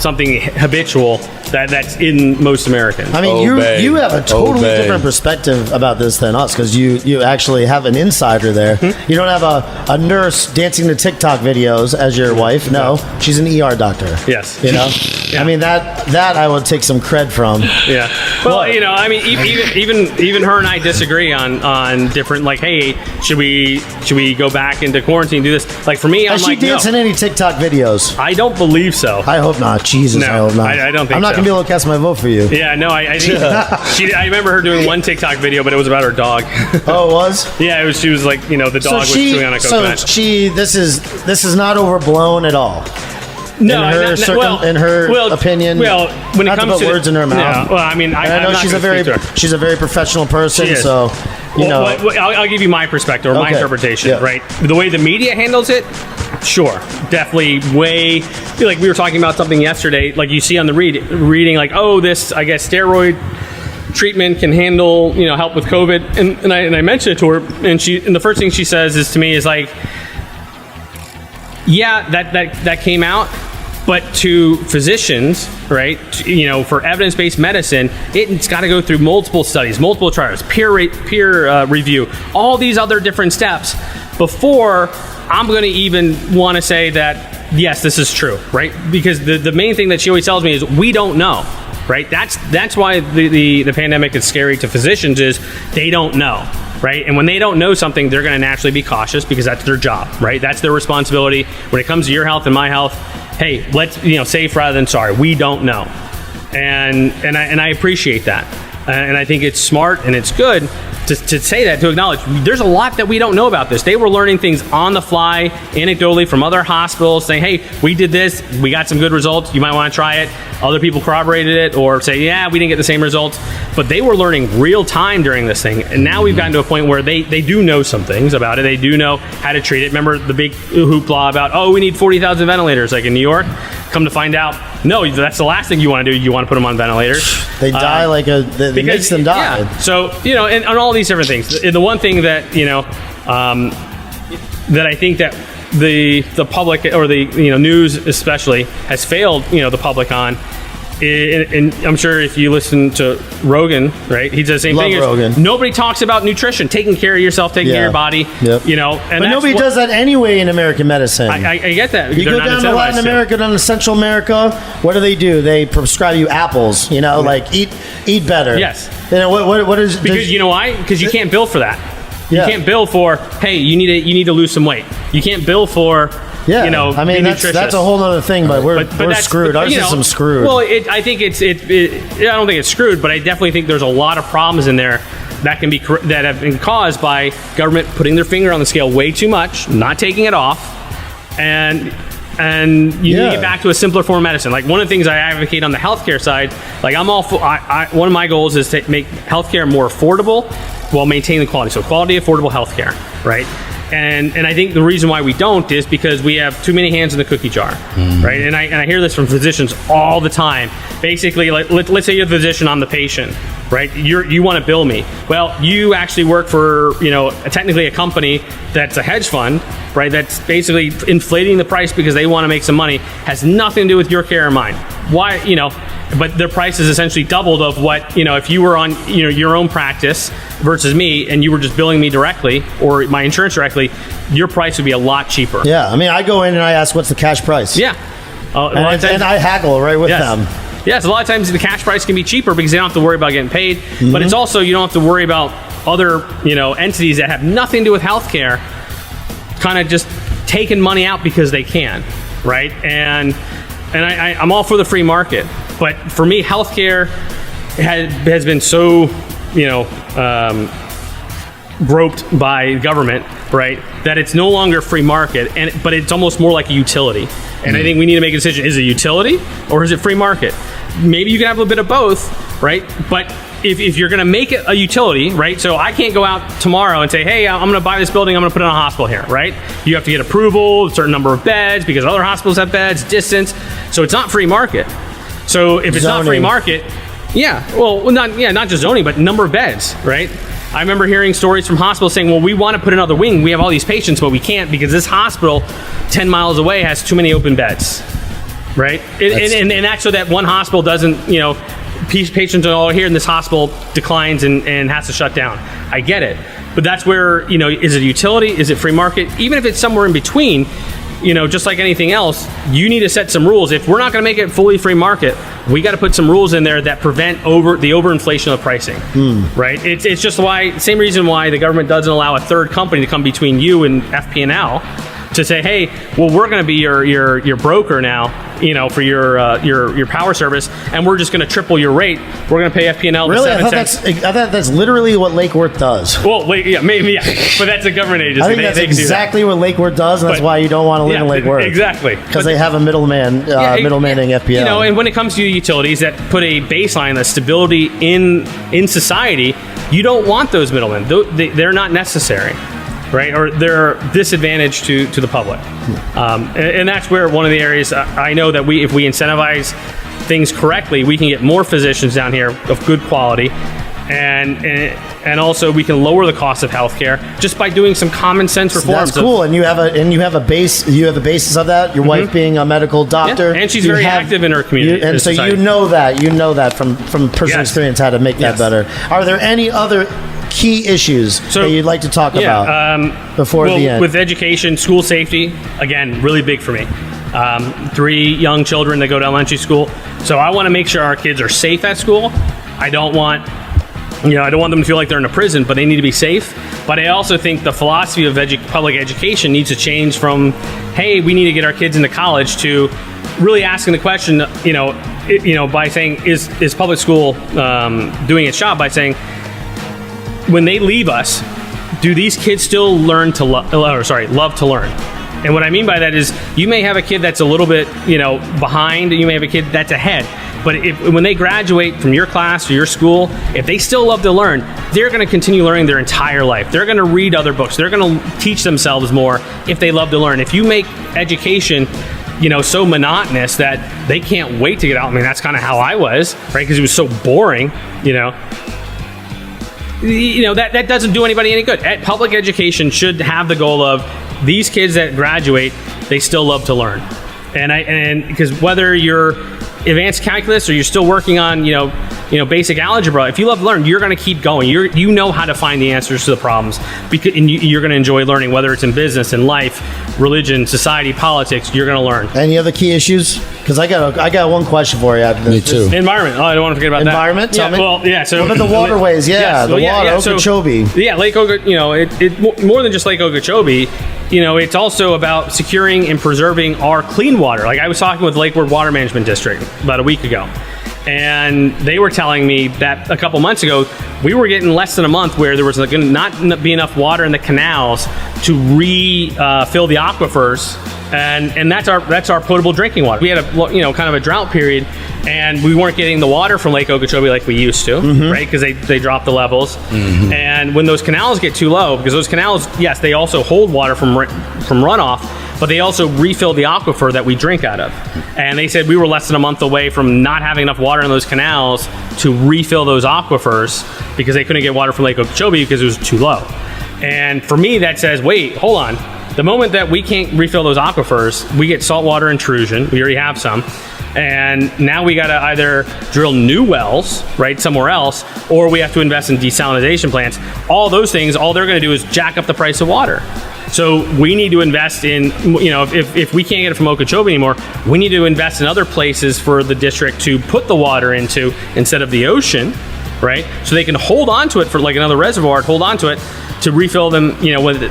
something habitual that's in most Americans. I mean, you have a totally different perspective about this than us because you actually have an insider there. You don't have a nurse dancing to TikTok videos as your wife. No, she's an ER doctor. Yes. You know? I mean, that I would take some cred from. Yeah. Well, I mean, even her and I disagree on different, like, hey, should we go back into quarantine, do this? Like, for me, I'm like, no. Has she danced in any TikTok videos? I don't believe so. I hope not. Jesus, No, I hope not. I don't think I'm not so. going to be able to cast my vote for you. Yeah, no, I think I remember her doing one TikTok video, but it was about her dog. Oh, it was? Yeah, she was like, the dog was chewing on a coconut. So this is not overblown at all. No, in her opinion. Well, when it comes to words in her mouth. Yeah, well, I mean, I know she's a very professional person. She is. So, I'll give you my perspective or my interpretation. Yeah. Right, the way the media handles it, sure, definitely way. Like we were talking about something yesterday. Like you see on the reading, like, oh, this, I guess, steroid treatment can handle, help with COVID, and I mentioned it to her, and the first thing she says is to me is like, yeah, that came out, but to physicians, right, for evidence-based medicine, it's got to go through multiple studies, multiple trials, peer review, all these other different steps before I'm going to even want to say that, yes, this is true, right? Because the main thing that she always tells me is we don't know, right? That's why the pandemic is scary to physicians is they don't know. Right? And when they don't know something, they're going to naturally be cautious because that's their job, right? That's their responsibility. When it comes to your health and my health, hey, let's, safe rather than sorry. We don't know. And I appreciate that. And I think it's smart and it's good to say that, to acknowledge there's a lot that we don't know about this. They were learning things on the fly, anecdotally from other hospitals, saying, hey, we did this, we got some good results, you might want to try it. Other people corroborated it or say, yeah, we didn't get the same results. But they were learning real time during this thing. And now we've gotten to a point where they do know some things about it. They do know how to treat it. Remember the big hoopla about, oh, we need 40,000 ventilators like in New York? Come to find out, no, that's the last thing you want to do. You want to put them on ventilators. They die it makes them die. Yeah. So, and all these different things. And the one thing that, that I think that the public or the news especially has failed the public on, and I'm sure if you listen to Rogan, right, he does the same thing. Rogan. Nobody talks about nutrition, taking care of yourself, taking care of your body. Yep. But nobody does that anyway in American medicine. I get that. You go down to Latin America, down to Central America. What do? They prescribe you apples. Like eat better. Yes. What is because you know why? Because you can't bill for that. You can't bill for, hey, you need to lose some weight. You can't bill for, I mean, that's a whole other thing, but we're screwed. Our system's screwed. Well, I think I don't think it's screwed, but I definitely think there's a lot of problems in there that have been caused by government putting their finger on the scale way too much, not taking it off, and you need to get back to a simpler form of medicine. Like one of the things I advocate on the healthcare side, like I'm all for, one of my goals is to make healthcare more affordable while maintaining the quality. So quality, affordable healthcare, right? And I think the reason why we don't is because we have too many hands in the cookie jar, right? And I hear this from physicians all the time. Basically, like let's say you're the physician, I'm the patient, right? You want to bill me. Well, you actually work for technically a company that's a hedge fund, right? That's basically inflating the price because they want to make some money. Has nothing to do with your care or mine. Why? But their price is essentially doubled of what, if you were on, your own practice versus me and you were just billing me directly or my insurance directly, your price would be a lot cheaper. Yeah. I mean, I go in and I ask, what's the cash price? Yeah. And I haggle right with them. Yes. A lot of times the cash price can be cheaper because they don't have to worry about getting paid, but it's also, you don't have to worry about other, entities that have nothing to do with healthcare kind of just taking money out because they can. Right. And I'm all for the free market. But for me, healthcare has been so, groped by government, right, that it's no longer free market, but it's almost more like a utility. And I think we need to make a decision: is it utility or is it free market? Maybe you can have a bit of both, right? But if you're going to make it a utility, right? So I can't go out tomorrow and say, hey, I'm going to buy this building, I'm going to put it in a hospital here, right? You have to get approval, a certain number of beds because other hospitals have beds, distance. So it's not free market. So if it's not free market, not just zoning, but number of beds, right? I remember hearing stories from hospitals saying, well, we want to put another wing. We have all these patients, but we can't because this hospital 10 miles away has too many open beds. right? And that's so that one hospital doesn't, patients are all here and this hospital declines and has to shut down. I get it. But that's where, is it a utility? Is it free market? Even if it's somewhere in between, just like anything else, you need to set some rules. If we're not going to make it fully free market, we got to put some rules in there that prevent the overinflation of pricing, right? It's just same reason why the government doesn't allow a third company to come between you and FP&L to say, hey, well, we're going to be your broker now, for your power service, and we're just going to triple your rate. We're going to pay FP&L really? 7 cents. I thought that's literally what Lake Worth does. Well, maybe, but that's a government agency. I think that's exactly what Lake Worth does, and that's why you don't want to live in Lake Worth. Exactly. Because they have a middlemanning FPL. And when it comes to utilities that put a baseline, a stability in society, you don't want those middlemen. They're not necessary. Right, or they're disadvantaged to the public, and that's where one of the areas I know that if we incentivize things correctly, we can get more physicians down here of good quality, and also we can lower the cost of healthcare just by doing some common sense reforms. That's cool, and you have a basis of that. Your wife being a medical doctor, and she's very active in her community, and so society. you know that from personal experience how to make that better. Are there any other key issues that you'd like to talk about before the end? With education, school safety, again, really big for me. 3 young children that go to elementary school, so I want to make sure our kids are safe at school. I don't want them to feel like they're in a prison, but they need to be safe. But I also think the philosophy of public education needs to change from, hey, we need to get our kids into college, to really asking the question, by saying, is public school doing its job by saying, when they leave us, do these kids still love to learn? And what I mean by that is, you may have a kid that's a little bit, behind, and you may have a kid that's ahead. But when they graduate from your class or your school, if they still love to learn, they're going to continue learning their entire life. They're going to read other books. They're going to teach themselves more if they love to learn. If you make education, so monotonous that they can't wait to get out. I mean, that's kind of how I was, right? Because it was so boring, that doesn't do anybody any good. Public education should have the goal of, these kids that graduate, they still love to learn. And because whether you're advanced calculus or you're still working on, basic algebra, if you love to learn, you're going to keep going. You know how to find the answers to the problems, and you're going to enjoy learning, whether it's in business, in life, religion, society, politics. You're going to learn. Any other key issues? Because I got one question for you. Me too. Environment. Oh, I don't want to forget about environment. that. Environment. So what about the waterways? Okeechobee. Lake Okeechobee. More than just Lake Okeechobee. It's also about securing and preserving our clean water. Like, I was talking with Lake Worth Water Management District about a week ago, and they were telling me that a couple months ago, we were getting less than a month where there was not be enough water in the canals to refill the aquifers, and that's our potable drinking water. We had a kind of a drought period, and we weren't getting the water from Lake Okeechobee like we used to, right? Because they dropped the levels, and when those canals get too low, because those canals, yes, they also hold water from runoff, but they also refill the aquifer that we drink out of. And they said we were less than a month away from not having enough water in those canals to refill those aquifers, because they couldn't get water from Lake Okeechobee because it was too low. And for me, that says, wait, hold on. The moment that we can't refill those aquifers, we get saltwater intrusion. We already have some. And now we got to either drill new wells, right, somewhere else, or we have to invest in desalination plants. All those things, all they're going to do is jack up the price of water. So we need to invest in, if we can't get it from Okeechobee anymore, we need to invest in other places for the district to put the water into instead of the ocean, right? So they can hold on to it for like another reservoir, hold on to it to refill them,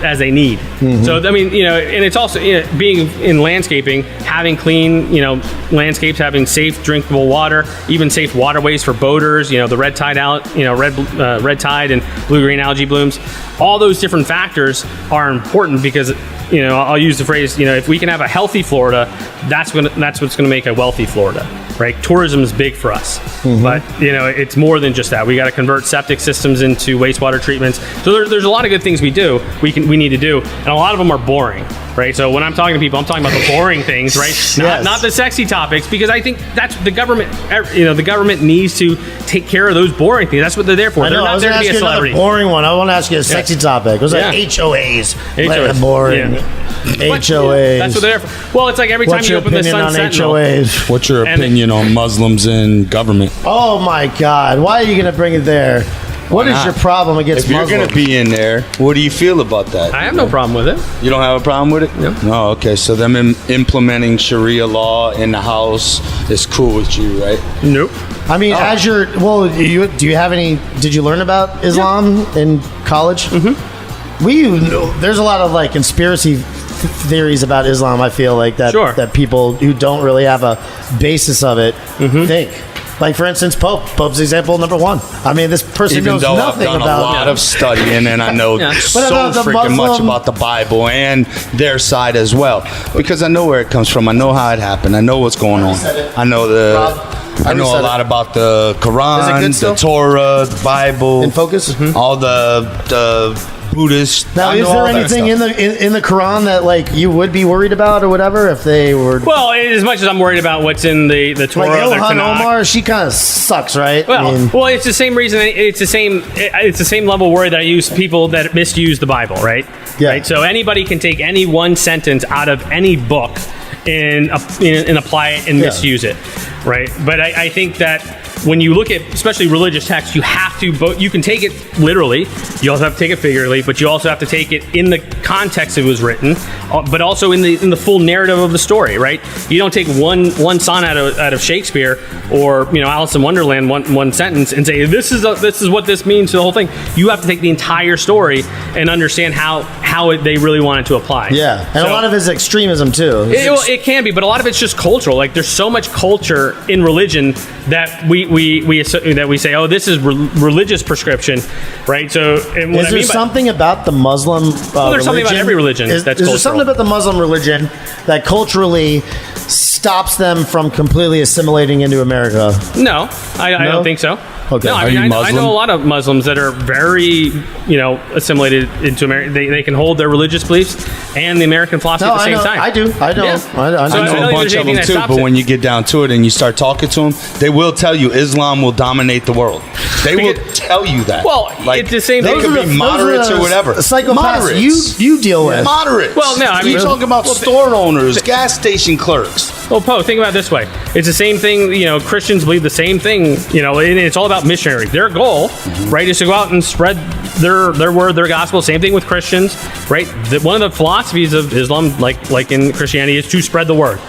as they need. So, I mean, and it's also, being in landscaping, having clean, landscapes, having safe drinkable water, even safe waterways for boaters, the red tide red tide and blue-green algae blooms. All those different factors are important because, I'll use the phrase, if we can have a healthy Florida, that's what's going to make a wealthy Florida, right? Tourism is big for us, but, it's more than just that. We got to convert septic systems into wastewater treatments. So there's a lot of good things we need to do, and a lot of them are boring, right? So when I'm talking to people, I'm talking about the boring things, right? Not the sexy topics, because I think that's the government. The government needs to take care of those boring things. That's what they're there for. They're not there to be a celebrity. Boring one. I want to ask you a sexy topic. It was like HOAs. HOAs. Boring. Yeah. HOAs. That's what they're for. Well, it's like every What's time you your open the opinion Sun on Sentinel. HOAs? What's your And- opinion on Muslims in government? Oh my God! Why are you going to bring it there? What is not? your problem against If you're Muslims? going to be in there, what do you feel about that? I have no problem with it. You don't have a problem with it? No. No, okay. So them implementing Sharia law in the house is cool with you, right? Nope. I mean, as you're do you have any? Did you learn about Islam in college? Mm-hmm. There's a lot of like conspiracy theories about Islam. I feel like that Sure. that people who don't really have a basis of it think. Like for instance, Pope's example number one. I mean, this person Even knows though I've nothing done about a lot of studying and I know Yeah. so But about the freaking much Muslim- about the Bible and their side as well, because I know where it comes from. I know how it happened. I know what's going on. said it. I know Rob, I know said a it. lot about the Is it Quran, good the still? Torah, the Bible, in focus. all the Buddhist. Now, I is know there all that anything stuff. in the Quran that like you would be worried about or whatever if they were Well, as much as I'm worried about what's in the Torah, like the Ilhan Tanakh. Omar? She kind of sucks, right? Well, it's the same reason. It's the same level of worry that I use people that misuse the Bible, right? Yeah. Right. So anybody can take any one sentence out of any book and apply it and Yeah. misuse it, right? But I think that when you look at especially religious texts, you have to you can take it literally, you also have to take it figuratively, but you also have to take it in the context it was written, but also in the full narrative of the story, right? You don't take one sonnet out of Shakespeare or Alice in Wonderland one sentence and say this is what this means to the whole thing. You have to take the entire story and understand how they really wanted to apply. yeah, and a lot of it is extremism too. It can be, but a lot of it's just cultural. Like there's so much culture in religion that we say, oh, this is religious prescription, right? So, and what Is there something about the Muslim there's something about every religion Is that's there cultural. something about the Muslim religion that culturally stops them from completely assimilating into America? No, I No? don't think so. Okay. No, I Are mean, you I Muslim? know a lot of Muslims that are very, assimilated into America. They can hold their religious beliefs and the American philosophy No, at the I same know. time. I do. I know. Yeah. I So I know. don't know think a bunch there's of anything them that too, stops but it. when you get down to it and you start talking to them, they will tell you Islam will dominate the world. They will tell you that. Well, it's the same They thing. could be moderates or whatever. Psychopaths Moderates. you deal with. Moderates. Well, no, I mean- you're talking about store owners, gas station clerks. Well, Poe, think about it this way. It's the same thing, Christians believe the same thing, and it's all about missionaries. Their goal, right, is to go out and spread their word, their gospel. Same thing with Christians, right? One of the philosophies of Islam, like in Christianity, is to spread the word,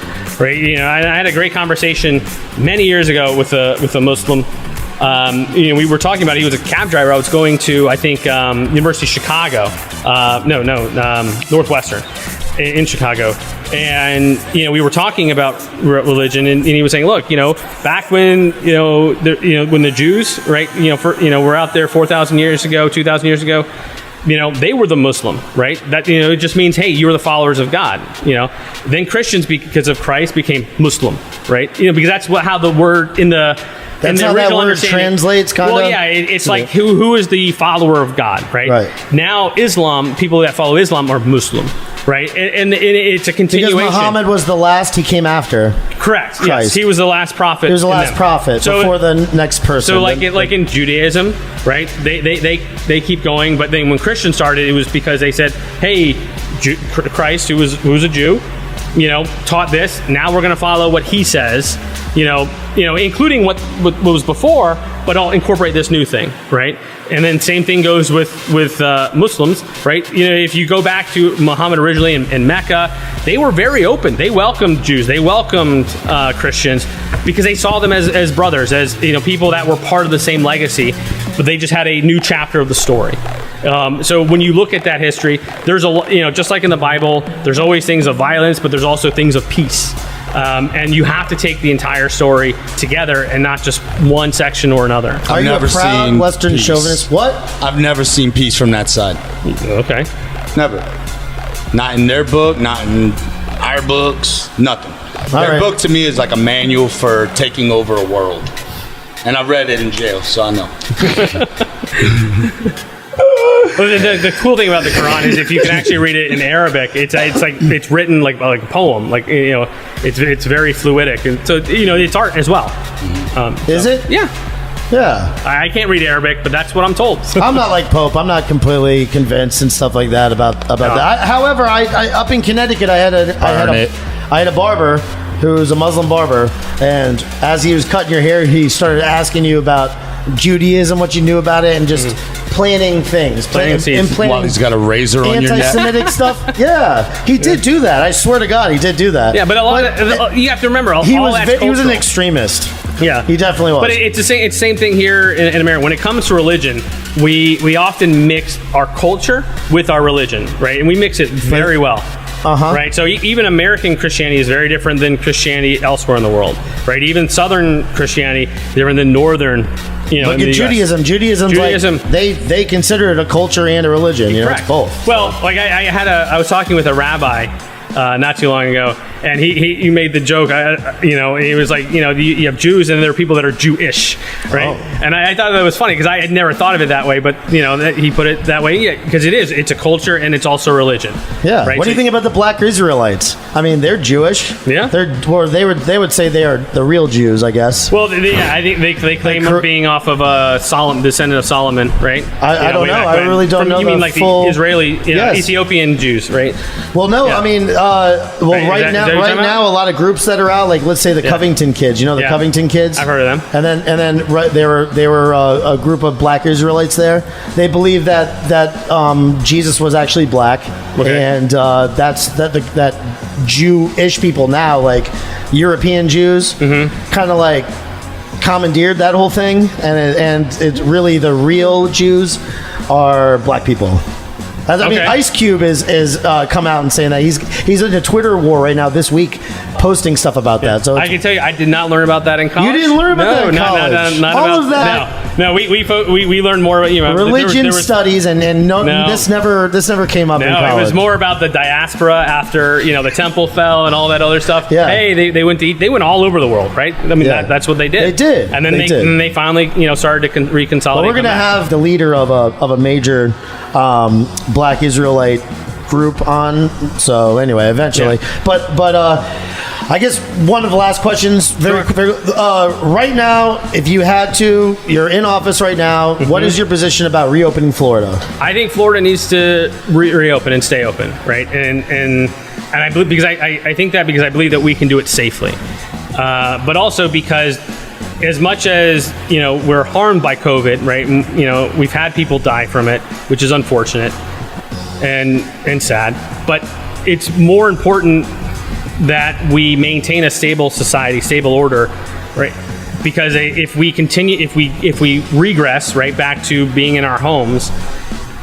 right? I had a great conversation many years ago with a Muslim. We were talking about, he was a cab driver. I was going to, I think, University of Chicago. Northwestern in Chicago. And, we were talking about religion, and he was saying, look, back when, when the Jews, right, were out there 4,000 years ago, 2,000 years ago, they were the Muslim, right? That, it just means, hey, you were the followers of God, Then Christians, because of Christ, became Muslim, right? Because that's how the word in the... That's the how that original word understanding- translates, kind of? Well, yeah, it's like who is the follower of God, right? Right. Now, Islam, people that follow Islam are Muslim, right? And it's a Because continuation. Muhammad was the last, he came after. Correct. Yes, Christ. he was the last prophet. He was the in last them. prophet before the next person. So, like in Judaism, right? They keep going, but then when Christians started, it was because they said, "Hey, Christ, who was a Jew, taught this. Now we're going to follow what he says, including what was before, but I'll incorporate this new thing, right?" And then same thing goes with Muslims, right? If you go back to Muhammad originally in Mecca, they were very open. They welcomed Jews. They welcomed Christians because they saw them as brothers, as people that were part of the same legacy, but they just had a new chapter of the story. So when you look at that history, there's just like in the Bible, there's always things of violence, but there's also things of peace. And you have to take the entire story together and not just one section or another. Are you a never proud seen Western peace. chauvinist? What? I've never seen peace from that side. Okay. Never. Not in their book, not in our books, nothing. Their right. book to me is like a manual for taking over a world. And I read it in jail, so I know. Well, the cool thing about the Quran is if you can actually read it in Arabic, it's written like a poem, it's very fluidic, and so it's art as well. Is it? Yeah. Yeah. I can't read Arabic, but that's what I'm told. I'm not like Pope. I'm not completely convinced and stuff like that about that. However, I up in Connecticut, I had a barber who was a Muslim barber, and as he was cutting your hair, he started asking you about Judaism, what you knew about it, and just planting things. While he's got a razor on your neck. Anti-Semitic stuff. Yeah, he did do that. I swear to God, he did do that. Yeah, but you have to remember, he was an extremist. Yeah, he definitely was. But it's the same thing here in America. When it comes to religion, we often mix our culture with our religion, right? And we mix it very well. Right, so even American Christianity is very different than Christianity elsewhere in the world, right? Even Southern Christianity different than Northern. Look at Judaism. Judaism, like, they consider it a culture and a religion. It's both. Well, like I was talking with a rabbi not too long ago, and he made the joke. He was like, you have Jews and there are people that are Jewish, right? Oh. And I thought that was funny because I had never thought of it that way, but he put it that way because it's a culture and it's also religion. Yeah. Right? What do you think about the Black Israelites? I mean, they're Jewish. Yeah. They would say they are the real Jews, I guess. Well, I think they claim being off of descendant of Solomon, right? I don't know. I really don't know. You mean like the Israeli, Ethiopian Jews, right? Well, no. Yeah. I mean, right now, a lot of groups that are out, like let's say the Covington kids. The Covington kids. I've heard of them. And then they were a group of Black Israelites there. They believe that Jesus was actually black, and that's that Jewish people now, like European Jews, kind of like commandeered that whole thing, and it's really the real Jews are black people. I mean, Ice Cube is come out and saying that he's in a Twitter war right now this week, posting stuff about that. So I can tell you, I did not learn about that in college. You didn't learn about that in college. Not all about of that. No, we learned more about religion studies, and this never came up in college. No, it was more about the diaspora after the temple fell and all that other stuff. Yeah. Hey, they went all over the world, right? I mean, that's what they did. They did, and then they finally started to reconsolidate. Well, we're gonna have the leader of a major Black Israelite group on. So anyway, eventually, but I guess one of the last questions, right now, if you had to, you're in office right now, what is your position about reopening Florida? I think Florida needs to reopen and stay open, right? And I believe because I think that because I believe that we can do it safely, but also because as much as we're harmed by COVID, right? And, we've had people die from it, which is unfortunate and sad. But it's more important that we maintain a stable society, stable order, right? Because if we continue, if we regress right back to being in our homes,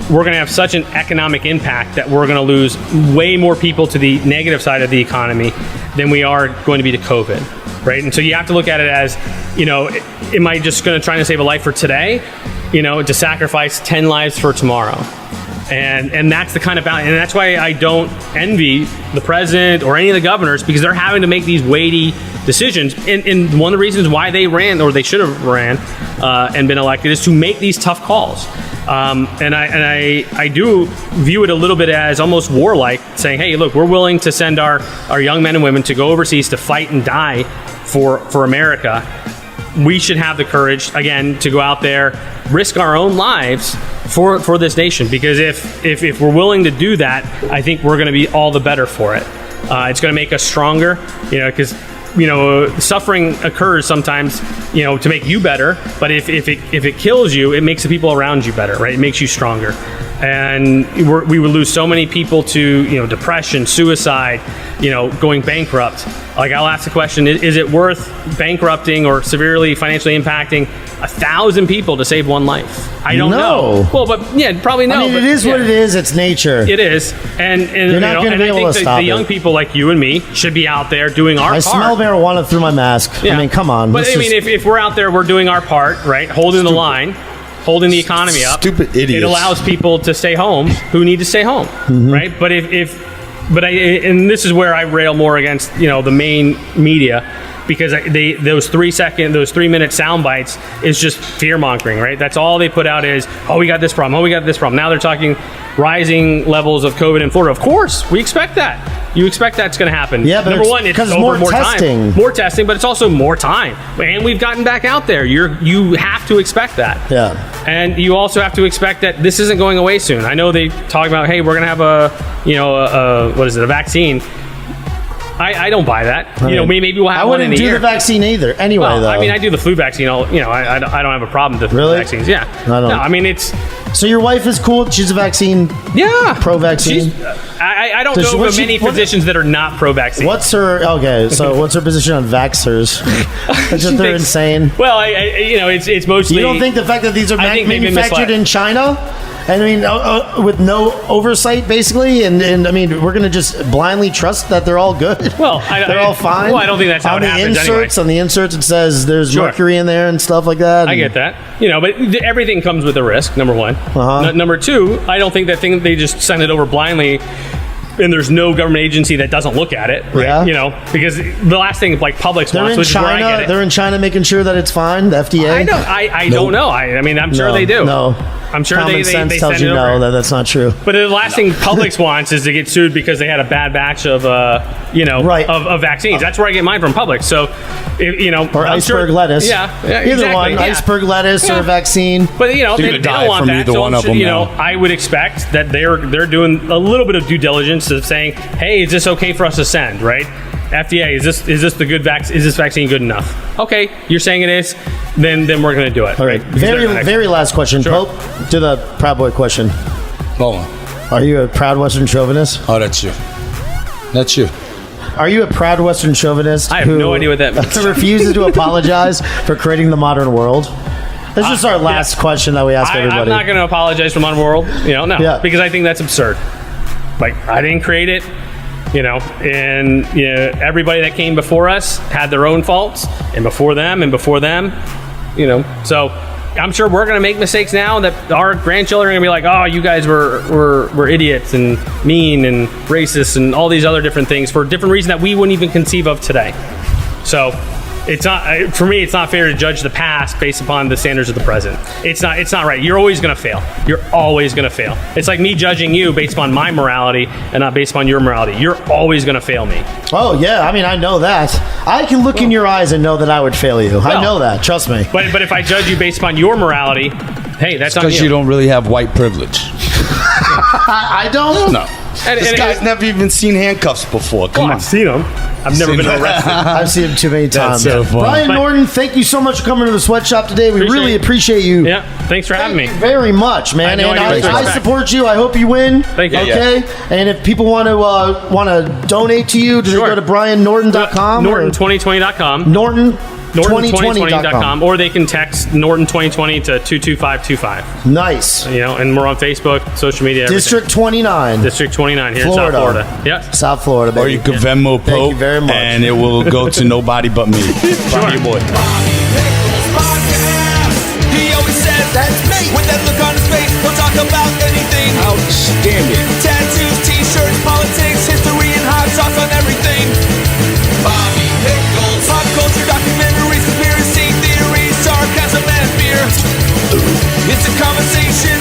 we're going to have such an economic impact that we're going to lose way more people to the negative side of the economy than we are going to be to COVID, right? And so you have to look at it as, am I just going to try to save a life for today, to sacrifice 10 lives for tomorrow? And that's the kind of balance. And that's why I don't envy the president or any of the governors, because they're having to make these weighty decisions. And one of the reasons why they ran, or they should have ran and been elected, is to make these tough calls. And I do view it a little bit as almost warlike, saying, hey, look, we're willing to send our young men and women to go overseas to fight and die for America. We should have the courage, again, to go out there, risk our own lives for this nation. Because if we're willing to do that, I think we're going to be all the better for it. It's going to make us stronger, because suffering occurs sometimes, to make you better. But if it kills you, it makes the people around you better, right? It makes you stronger. And we would lose so many people to depression, suicide, going bankrupt. Like, I'll ask the question: is it worth bankrupting or severely financially impacting 1,000 people to save one life? I don't know. Well, but probably no. I mean, it is what it is. It's nature. It is, and you're not going to be able to stop the young people like you and me should be out there doing our part. I smell marijuana through my mask. Yeah. I mean, come on. But if we're out there, we're doing our part, right? Holding the line, holding the economy up. Stupid idiots. It allows people to stay home who need to stay home, right? But and this is where I rail more against the main media, because those 3 minute sound bites is just fear mongering, right? That's all they put out is, oh, we got this problem. Oh, we got this problem. Now they're talking rising levels of COVID in Florida. Of course, we expect that. You expect that's going to happen. Yeah, but number one, it's over more testing. time. More testing, but it's also more time. And we've gotten back out there. You have to expect that. Yeah. And you also have to expect that this isn't going away soon. I know they talk about, hey, we're going to have a vaccine. I don't buy that. Right. Maybe we'll have one in a year. I wouldn't do the vaccine either. Anyway, though. I mean, I do the flu vaccine. I don't have a problem with the really? vaccines. Yeah. I don't. No, I mean, it's... So your wife is cool. She's a vaccine. Yeah. Pro-vaccine. I don't know of many physicians that are not pro-vaccine. What's her position on vaxxers? They're insane. Well, it's mostly. You don't think the fact that these are manufactured in China? And I mean, with no oversight, basically, and I mean, we're going to just blindly trust that they're all good. Well, they're all fine. Well, I don't think that's how it happens anyway. On the inserts, it says there's mercury in there and stuff like that. I get that. But everything comes with a risk. Number one. Uh-huh. Number two, I don't think they just send it over blindly. And there's no government agency that doesn't look at it, right? Yeah. Because the last thing like Publix wants, which is where I get it. They're in China making sure that it's fine. The FDA. I don't know. I mean, I'm sure they do. No. I'm sure Common they sense send tells it you over. no, that's not true. But the last thing Publix wants is to get sued because they had a bad batch of of vaccines. That's where I get mine from, Publix. So, or I'm iceberg sure, lettuce. Yeah, either exactly, one, iceberg lettuce or a vaccine. But they don't want that. So I'm sure, I would expect that they're doing a little bit of due diligence of saying, hey, is this okay for us to send? Right? FDA, is this the good vaccine? Is this vaccine good enough? Okay, you're saying it is. Then we're going to do it. All right. Very last question, Sure. Pope. To the Proud Boy question. Hold on. Are you a proud Western chauvinist? Oh, that's you. That's you. Are you a proud Western chauvinist? I have no idea what that means. Who refuses to apologize for creating the modern world? This is our last question that we ask everybody. I'm not going to apologize for modern world. No, because I think that's absurd. Like, I didn't create it. And everybody that came before us had their own faults, and before them, So I'm sure we're going to make mistakes now that our grandchildren are going to be like, oh, you guys were idiots and mean and racist and all these other different things for different reasons that we wouldn't even conceive of today. So it's not, for me, it's not fair to judge the past based upon the standards of the present. It's not right. You're always going to fail. You're always going to fail. It's like me judging you based upon my morality and not based upon your morality. You're always going to fail me. Oh, yeah. I mean, I know that. I can look in your eyes and know that I would fail you. I know that. Trust me. But if I judge you based upon your morality, hey, that's not because you don't really have white privilege. I don't? No. This guy's never even seen handcuffs before. Come on. I've seen them. I've never been arrested. I've seen him too many times. That's so fun. Brian Norton, thank you so much for coming to the SweatShop today. We really appreciate you. Yeah, thanks for having me. Very much, man. I I support you. I hope you win. Thank you. Okay. Yeah. And if people want to donate to you, do they go to briannorton.com? Norton2020.com. Norton2020.com, or they can text Norton2020 to 22525. Nice. And we're on Facebook, social media. District 29. District 29 here in South Florida. Yep. South Florida, baby. Or you can Venmo Pope. Thank you very much. And it will go to nobody but me. Bobby boy. He always says that's me. With that look on his face, he'll talk about anything. Outstanding. Tattoos, t-shirts, politics, history, and hot sauce on everything. Bobby Pickles. Pop culture, documentaries, conspiracy theories, sarcasm, and fear. It's a conversation